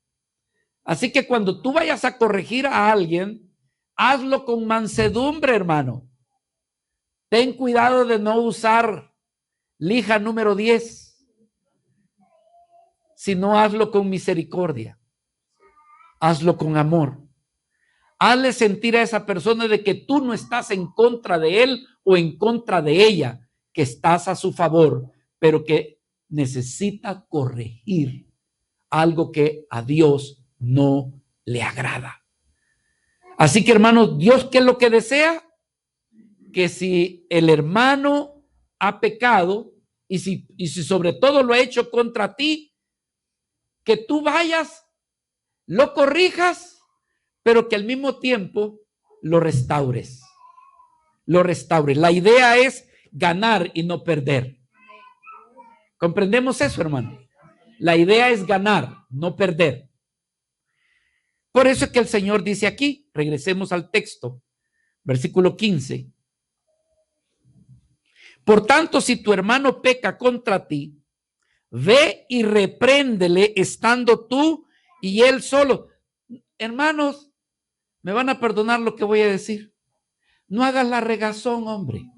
Así que cuando tú vayas a corregir a alguien, hazlo con mansedumbre, hermano. Ten cuidado de no usar lija número 10, sino hazlo con misericordia. Hazlo con amor. Hazle sentir a esa persona de que tú no estás en contra de él o en contra de ella, que estás a su favor, pero que necesita corregir algo que a Dios no le agrada. Así que, hermanos, Dios, ¿qué es lo que desea? Que si el hermano ha pecado y si sobre todo lo ha hecho contra ti, que tú vayas, lo corrijas, pero que al mismo tiempo lo restaures. Lo restaures. La idea es ganar y no perder. ¿Comprendemos eso, hermano? La idea es ganar, no perder. Por eso es que el Señor dice aquí, regresemos al texto, versículo 15. Por tanto, si tu hermano peca contra ti, ve y repréndele estando tú y él solo. Hermanos, me van a perdonar lo que voy a decir. No hagas la regazón, hombre.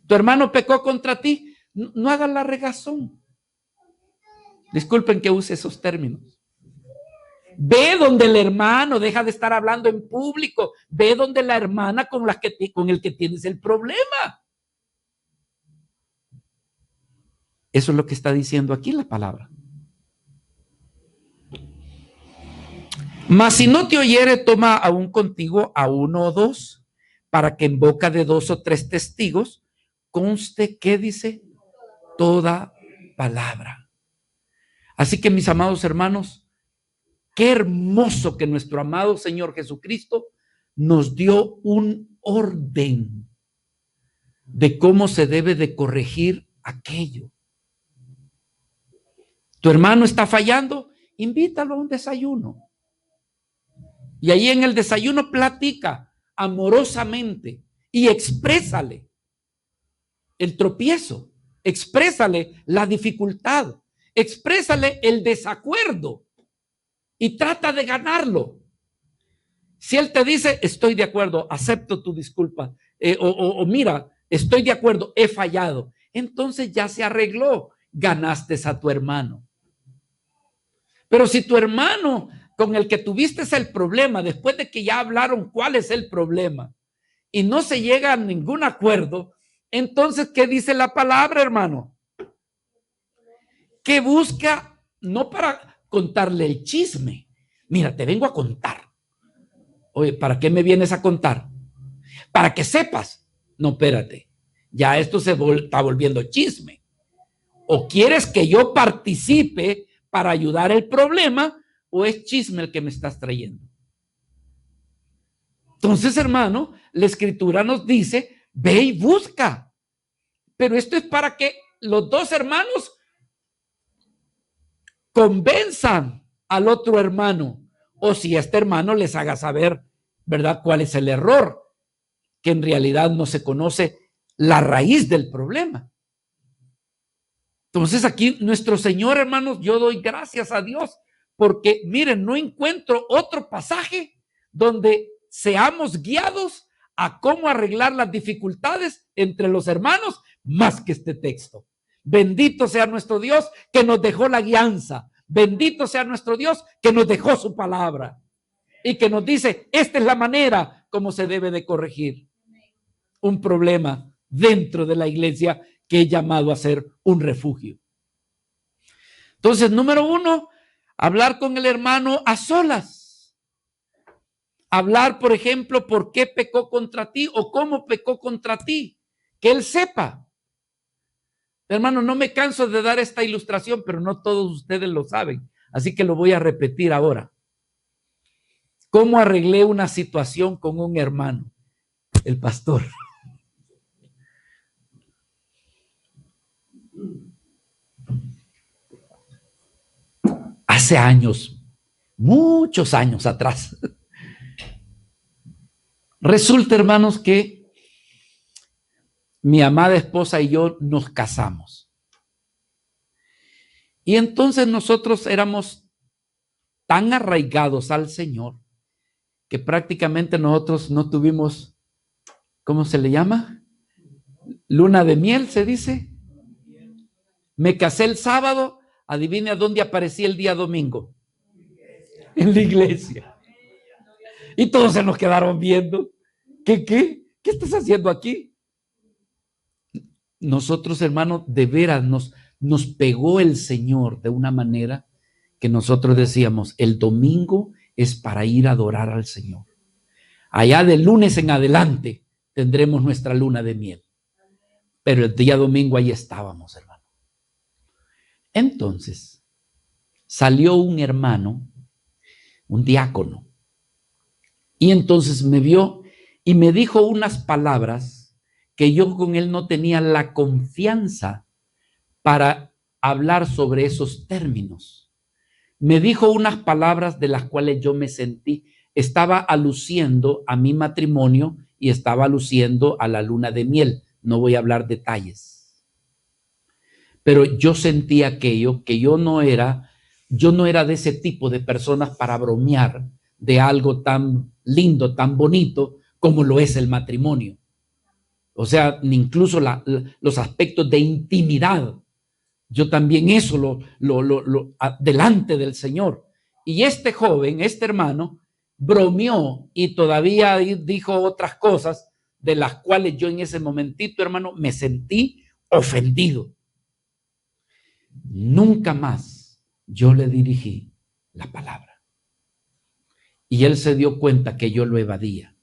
Tu hermano pecó contra ti, no hagas la regazón. Disculpen que use esos términos. Ve donde el hermano, deja de estar hablando en público. Ve donde la hermana con el que tienes el problema. Eso es lo que está diciendo aquí la palabra. Mas si no te oyere, toma aún contigo a uno o dos, para que en boca de 2 o 3 testigos conste, ¿qué dice? Toda palabra. Así que, mis amados hermanos, qué hermoso que nuestro amado Señor Jesucristo nos dio un orden de cómo se debe de corregir aquello. Tu hermano está fallando, invítalo a un desayuno. Y ahí en el desayuno platica amorosamente y exprésale el tropiezo, exprésale la dificultad, exprésale el desacuerdo y trata de ganarlo. Si él te dice, estoy de acuerdo, acepto tu disculpa, o mira, estoy de acuerdo, he fallado, entonces ya se arregló, ganaste a tu hermano. Pero si tu hermano con el que tuviste el problema, después de que ya hablaron cuál es el problema, y no se llega a ningún acuerdo, entonces, ¿qué dice la palabra, hermano? Que busca, no para contarle el chisme. Mira, te vengo a contar. Oye, ¿para qué me vienes a contar? Para que sepas. No, espérate. Ya esto se está volviendo chisme. ¿O quieres que yo participe para ayudar el problema o es chisme el que me estás trayendo? Entonces, hermano, la escritura nos dice, ve y busca. Pero esto es para que los dos hermanos convenzan al otro hermano, o si este hermano les haga saber, ¿verdad?, cuál es el error, que en realidad no se conoce la raíz del problema. Entonces aquí nuestro Señor, hermanos, yo doy gracias a Dios porque, miren, no encuentro otro pasaje donde seamos guiados a cómo arreglar las dificultades entre los hermanos más que este texto. Bendito sea nuestro Dios que nos dejó la guianza. Bendito sea nuestro Dios que nos dejó su palabra y que nos dice, esta es la manera como se debe de corregir un problema dentro de la iglesia que he llamado a ser un refugio. Entonces, número 1, hablar con el hermano a solas. Hablar, por ejemplo, por qué pecó contra ti o cómo pecó contra ti. Que él sepa. Hermano, no me canso de dar esta ilustración, pero no todos ustedes lo saben. Así que lo voy a repetir ahora. ¿Cómo arreglé una situación con un hermano? El pastor. Hace años, muchos años atrás. Resulta, hermanos, que mi amada esposa y yo nos casamos. Y entonces nosotros éramos tan arraigados al Señor que prácticamente nosotros no tuvimos, ¿cómo se le llama? Luna de miel, se dice. Me casé el sábado, adivine a dónde aparecí el día domingo. En la iglesia. Y todos se nos quedaron viendo. ¿Qué estás haciendo aquí? Nosotros, hermanos, de veras nos pegó el Señor de una manera que nosotros decíamos, el domingo es para ir a adorar al Señor. Allá del lunes en adelante tendremos nuestra luna de miel. Pero el día domingo ahí estábamos, hermano. Entonces, salió un hermano, un diácono, y entonces me vio y me dijo unas palabras que yo con él no tenía la confianza para hablar sobre esos términos. Me dijo unas palabras de las cuales yo me sentí, estaba aluciendo a mi matrimonio y estaba aluciendo a la luna de miel. No voy a hablar detalles. Pero yo sentí aquello, que yo no era de ese tipo de personas para bromear de algo tan lindo, tan bonito como lo es el matrimonio. O sea, incluso los aspectos de intimidad. Yo también eso lo delante del Señor. Y este joven, este hermano, bromeó y todavía dijo otras cosas de las cuales yo en ese momentito, hermano, me sentí ofendido. Nunca más yo le dirigí la palabra. Y él se dio cuenta que yo lo evadía.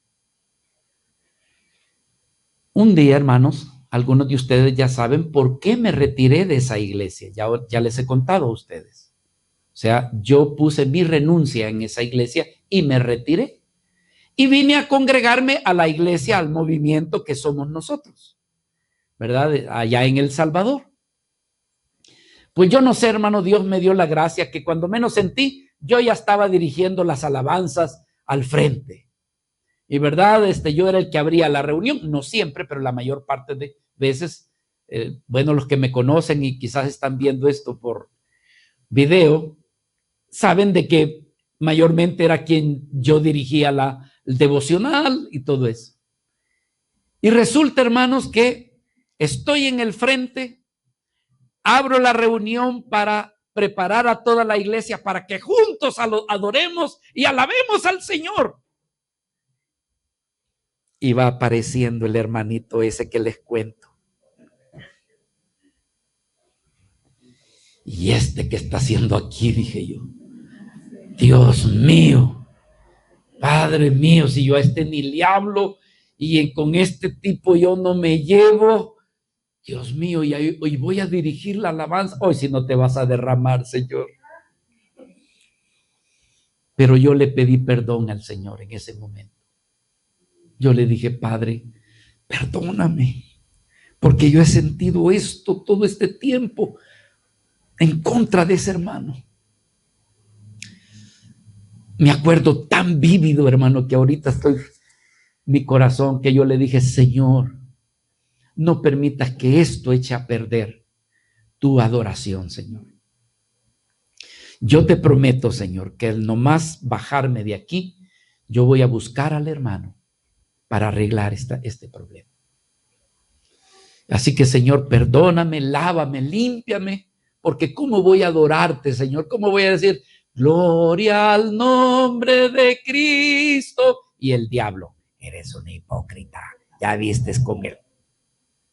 Un día, hermanos, algunos de ustedes ya saben por qué me retiré de esa iglesia. Ya les he contado a ustedes. O sea, yo puse mi renuncia en esa iglesia y me retiré. Y vine a congregarme a la iglesia, al movimiento que somos nosotros, ¿verdad? Allá en El Salvador. Pues yo no sé, hermano, Dios me dio la gracia que cuando menos sentí, yo ya estaba dirigiendo las alabanzas al frente. Y verdad, yo era el que abría la reunión, no siempre, pero la mayor parte de veces, bueno, los que me conocen y quizás están viendo esto por video, saben de que mayormente era quien yo dirigía el devocional y todo eso. Y resulta, hermanos, que estoy en el frente, abro la reunión para preparar a toda la iglesia para que juntos adoremos y alabemos al Señor. Y va apareciendo el hermanito ese que les cuento. ¿Y qué está haciendo aquí? Dije yo. Dios mío, Padre mío, si yo a ni le hablo y con este tipo yo no me llevo, Dios mío, y hoy voy a dirigir la alabanza. Hoy si no te vas a derramar, Señor. Pero yo le pedí perdón al Señor en ese momento. Yo le dije, Padre, perdóname, porque yo he sentido esto todo este tiempo en contra de ese hermano. Me acuerdo tan vívido, hermano, que ahorita mi corazón, que yo le dije, Señor, no permitas que esto eche a perder tu adoración, Señor. Yo te prometo, Señor, que al nomás bajarme de aquí, yo voy a buscar al hermano para arreglar este problema. Así que, Señor, perdóname, lávame, límpiame, porque ¿cómo voy a adorarte, Señor? ¿Cómo voy a decir, gloria al nombre de Cristo? Y el diablo, eres un hipócrita, ya vistes con él.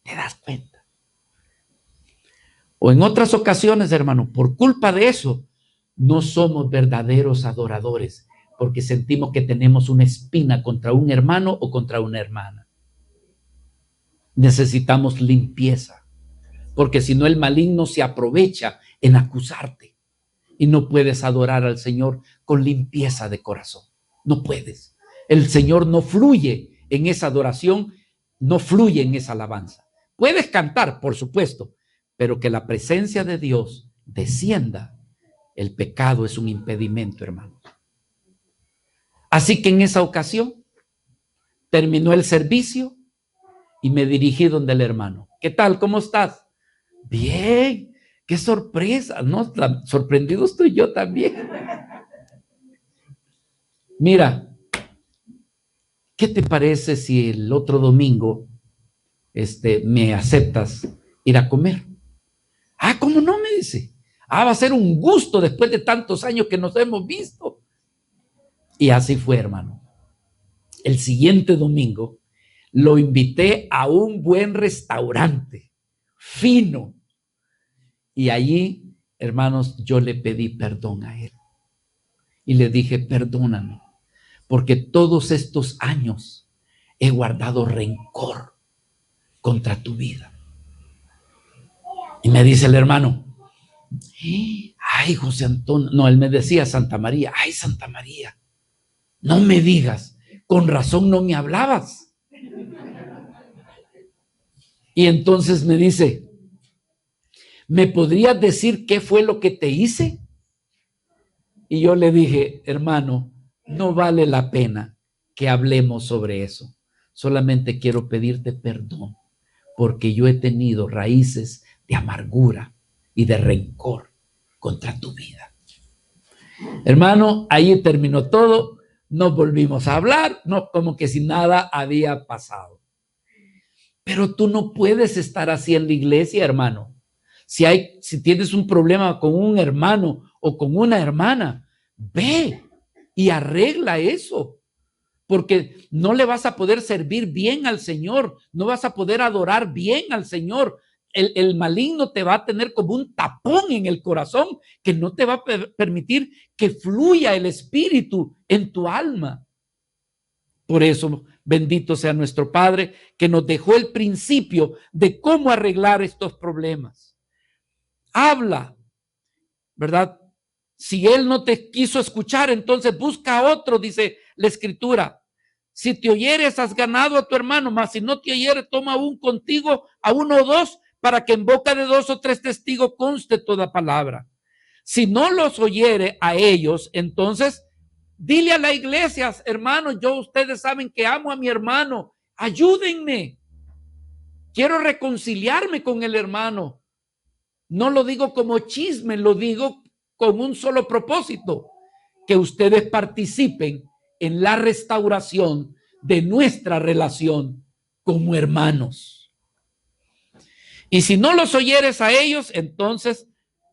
¿Te das cuenta? O en otras ocasiones, hermano, por culpa de eso, no somos verdaderos adoradores, porque sentimos que tenemos una espina contra un hermano o contra una hermana. Necesitamos limpieza, porque si no el maligno se aprovecha en acusarte y no puedes adorar al Señor con limpieza de corazón. No puedes. El Señor no fluye en esa adoración, no fluye en esa alabanza. Puedes cantar, por supuesto, pero que la presencia de Dios descienda. El pecado es un impedimento, hermano. Así que en esa ocasión terminó el servicio y me dirigí donde el hermano. ¿Qué tal? ¿Cómo estás? Bien. ¡Qué sorpresa! ¿No? Sorprendido estoy yo también. Mira, ¿qué te parece si el otro domingo me aceptas ir a comer? Ah, ¿cómo no? Me dice. Ah, va a ser un gusto después de tantos años que nos hemos visto. Y así fue, hermano. El siguiente domingo lo invité a un buen restaurante, fino. Y allí, hermanos, yo le pedí perdón a él. Y le dije, perdóname, porque todos estos años he guardado rencor contra tu vida. Y me dice el hermano, ay, José Antonio, no, él me decía Santa María, ay, Santa María, no me digas, con razón no me hablabas. Y entonces me dice, ¿me podrías decir qué fue lo que te hice? Y yo le dije, hermano, no vale la pena que hablemos sobre eso. Solamente quiero pedirte perdón, porque yo he tenido raíces de amargura y de rencor contra tu vida. Hermano, ahí terminó todo, no volvimos a hablar, no, como que si nada había pasado. Pero tú no puedes estar así en la iglesia, hermano. Si tienes un problema con un hermano o con una hermana, ve y arregla eso, porque no le vas a poder servir bien al Señor, no vas a poder adorar bien al Señor. El maligno te va a tener como un tapón en el corazón que no te va a permitir que fluya el Espíritu en tu alma. Por eso, bendito sea nuestro Padre, que nos dejó el principio de cómo arreglar estos problemas. Habla, ¿verdad? Si él no te quiso escuchar, entonces busca a otro, dice la Escritura. Si te oyeres, has ganado a tu hermano, mas si no te oyeres, toma un contigo, a uno o dos, para que en boca de 2 o 3 testigos conste toda palabra. Si no los oyere a ellos, entonces dile a la iglesia, hermanos, ustedes saben que amo a mi hermano, ayúdenme. Quiero reconciliarme con el hermano. No lo digo como chisme, lo digo con un solo propósito, que ustedes participen en la restauración de nuestra relación como hermanos. Y si no los oyeres a ellos, entonces,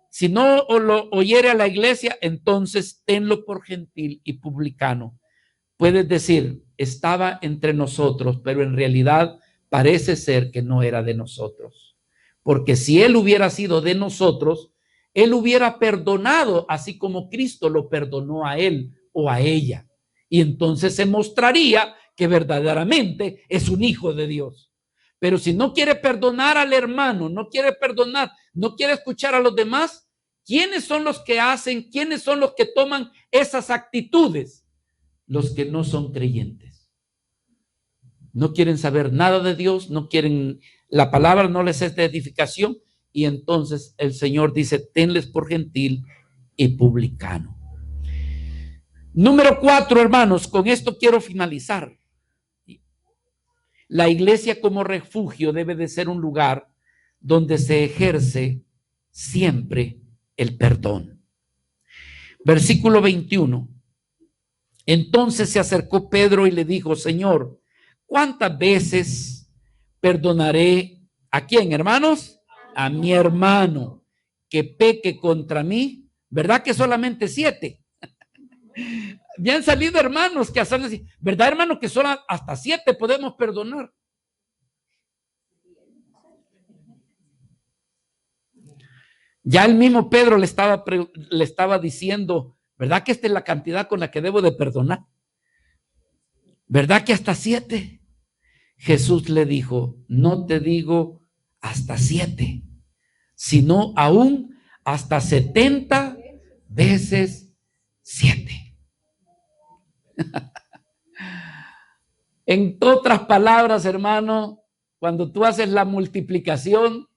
si no lo oyere a la iglesia, entonces tenlo por gentil y publicano. Puedes decir, estaba entre nosotros, pero en realidad parece ser que no era de nosotros. Porque si él hubiera sido de nosotros, él hubiera perdonado, así como Cristo lo perdonó a él o a ella. Y entonces se mostraría que verdaderamente es un hijo de Dios. Pero si no quiere perdonar al hermano, no quiere perdonar, no quiere escuchar a los demás, ¿quiénes son los que hacen? ¿Quiénes son los que toman esas actitudes? Los que no son creyentes. No quieren saber nada de Dios, no quieren, la palabra no les es de edificación, y entonces el Señor dice, tenles por gentil y publicano. Número 4, hermanos, con esto quiero finalizar. la iglesia como refugio debe de ser un lugar donde se ejerce siempre el perdón. Versículo 21. Entonces se acercó Pedro y le dijo: Señor, ¿cuántas veces perdonaré a quién, hermanos? A mi hermano que peque contra mí. ¿Verdad que solamente 7? Ya han salido hermanos que hacen así. ¿Verdad, hermano, que solo hasta 7 podemos perdonar? Ya el mismo Pedro le estaba diciendo, ¿verdad que esta es la cantidad con la que debo de perdonar? ¿Verdad que hasta 7? Jesús le dijo: no te digo hasta 7, sino aún hasta 70 veces 7. En otras palabras, hermano, cuando tú haces la multiplicación,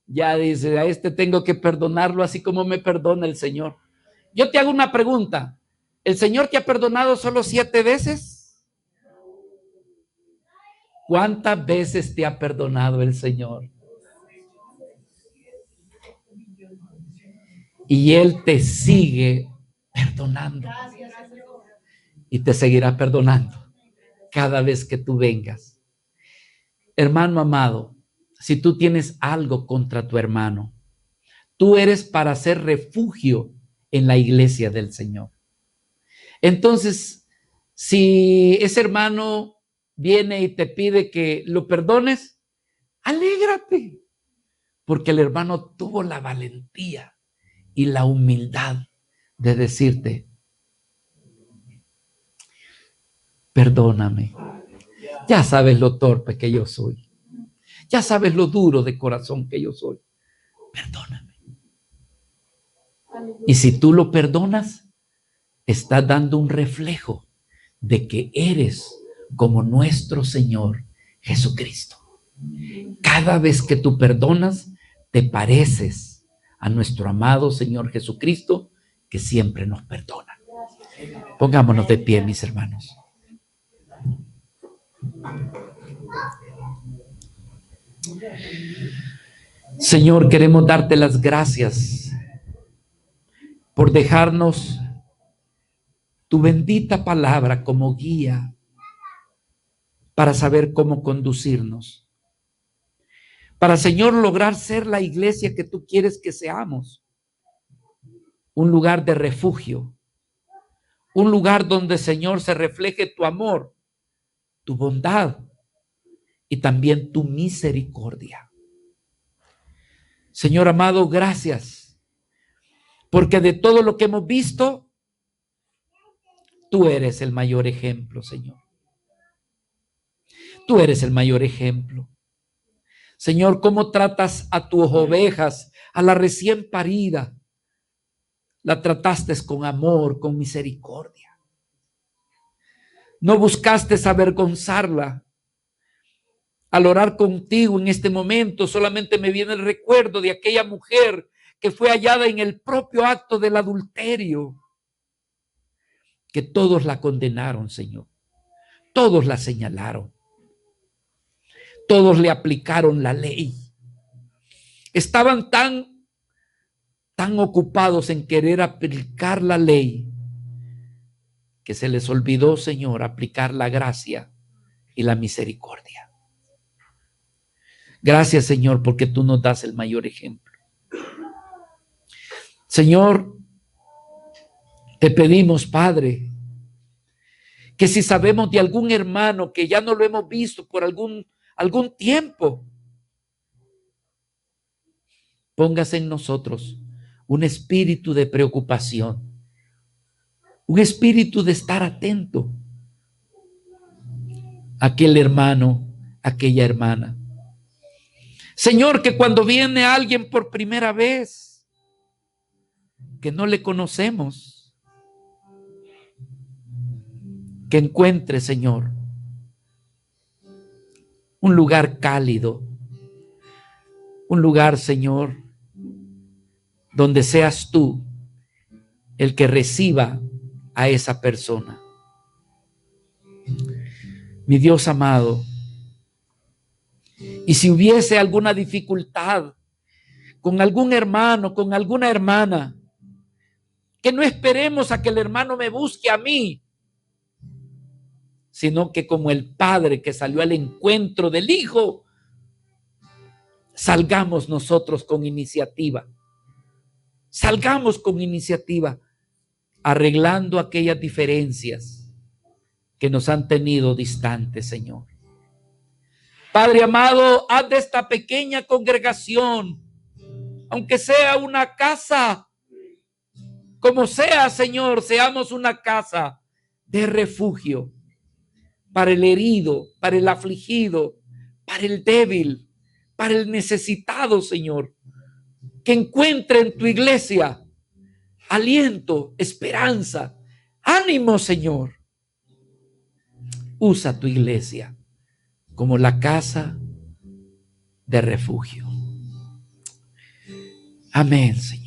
ya dice: a este tengo que perdonarlo así como me perdona el Señor. Yo te hago una pregunta: ¿el Señor te ha perdonado solo 7 veces? ¿Cuántas veces te ha perdonado el Señor? Y Él te sigue perdonando. Y te seguirá perdonando cada vez que tú vengas. Hermano amado, si tú tienes algo contra tu hermano, tú eres para ser refugio en la iglesia del Señor. Entonces, si ese hermano viene y te pide que lo perdones, alégrate, porque el hermano tuvo la valentía y la humildad de decirte: perdóname. Ya sabes lo torpe que yo soy. Ya sabes lo duro de corazón que yo soy. Perdóname. Y si tú lo perdonas, estás dando un reflejo de que eres como nuestro Señor Jesucristo. Cada vez que tú perdonas, te pareces a nuestro amado Señor Jesucristo, que siempre nos perdona. Pongámonos de pie, mis hermanos. Señor, queremos darte las gracias por dejarnos tu bendita palabra como guía para saber cómo conducirnos. Para, Señor, lograr ser la iglesia que tú quieres que seamos. Un lugar de refugio. Un lugar donde, Señor, se refleje tu amor, tu bondad y también tu misericordia. Señor amado, gracias, porque de todo lo que hemos visto, tú eres el mayor ejemplo, Señor. Tú eres el mayor ejemplo. Señor, cómo tratas a tus ovejas, a la recién parida. La trataste con amor, con misericordia. No buscaste avergonzarla. Al orar contigo en este momento, solamente me viene el recuerdo de aquella mujer que fue hallada en el propio acto del adulterio, que todos la condenaron, Señor. Todos la señalaron. Todos le aplicaron la ley. Estaban tan ocupados en querer aplicar la ley que se les olvidó, Señor, aplicar la gracia y la misericordia. Gracias, Señor, porque tú nos das el mayor ejemplo. Señor, te pedimos, Padre, que si sabemos de algún hermano que ya no lo hemos visto por algún tiempo, pongas en nosotros un espíritu de preocupación, un espíritu de estar atento a aquel hermano, aquella hermana. Señor, que cuando viene alguien por primera vez, que no le conocemos, que encuentre, Señor, un lugar cálido, un lugar, Señor, donde seas tú el que reciba a esa persona. Mi Dios amado, Y si hubiese alguna dificultad con algún hermano, con alguna hermana, que no esperemos a que el hermano me busque a mí, sino que como el padre que salió al encuentro del hijo, salgamos nosotros con iniciativa. Salgamos con iniciativa, arreglando aquellas diferencias que nos han tenido distantes, Señor. Padre amado, haz de esta pequeña congregación, aunque sea una casa, como sea, Señor, seamos una casa de refugio para el herido, para el afligido, para el débil, para el necesitado, Señor. Que encuentre en tu iglesia aliento, esperanza, ánimo, Señor. Usa tu iglesia como la casa de refugio. Amén, Señor.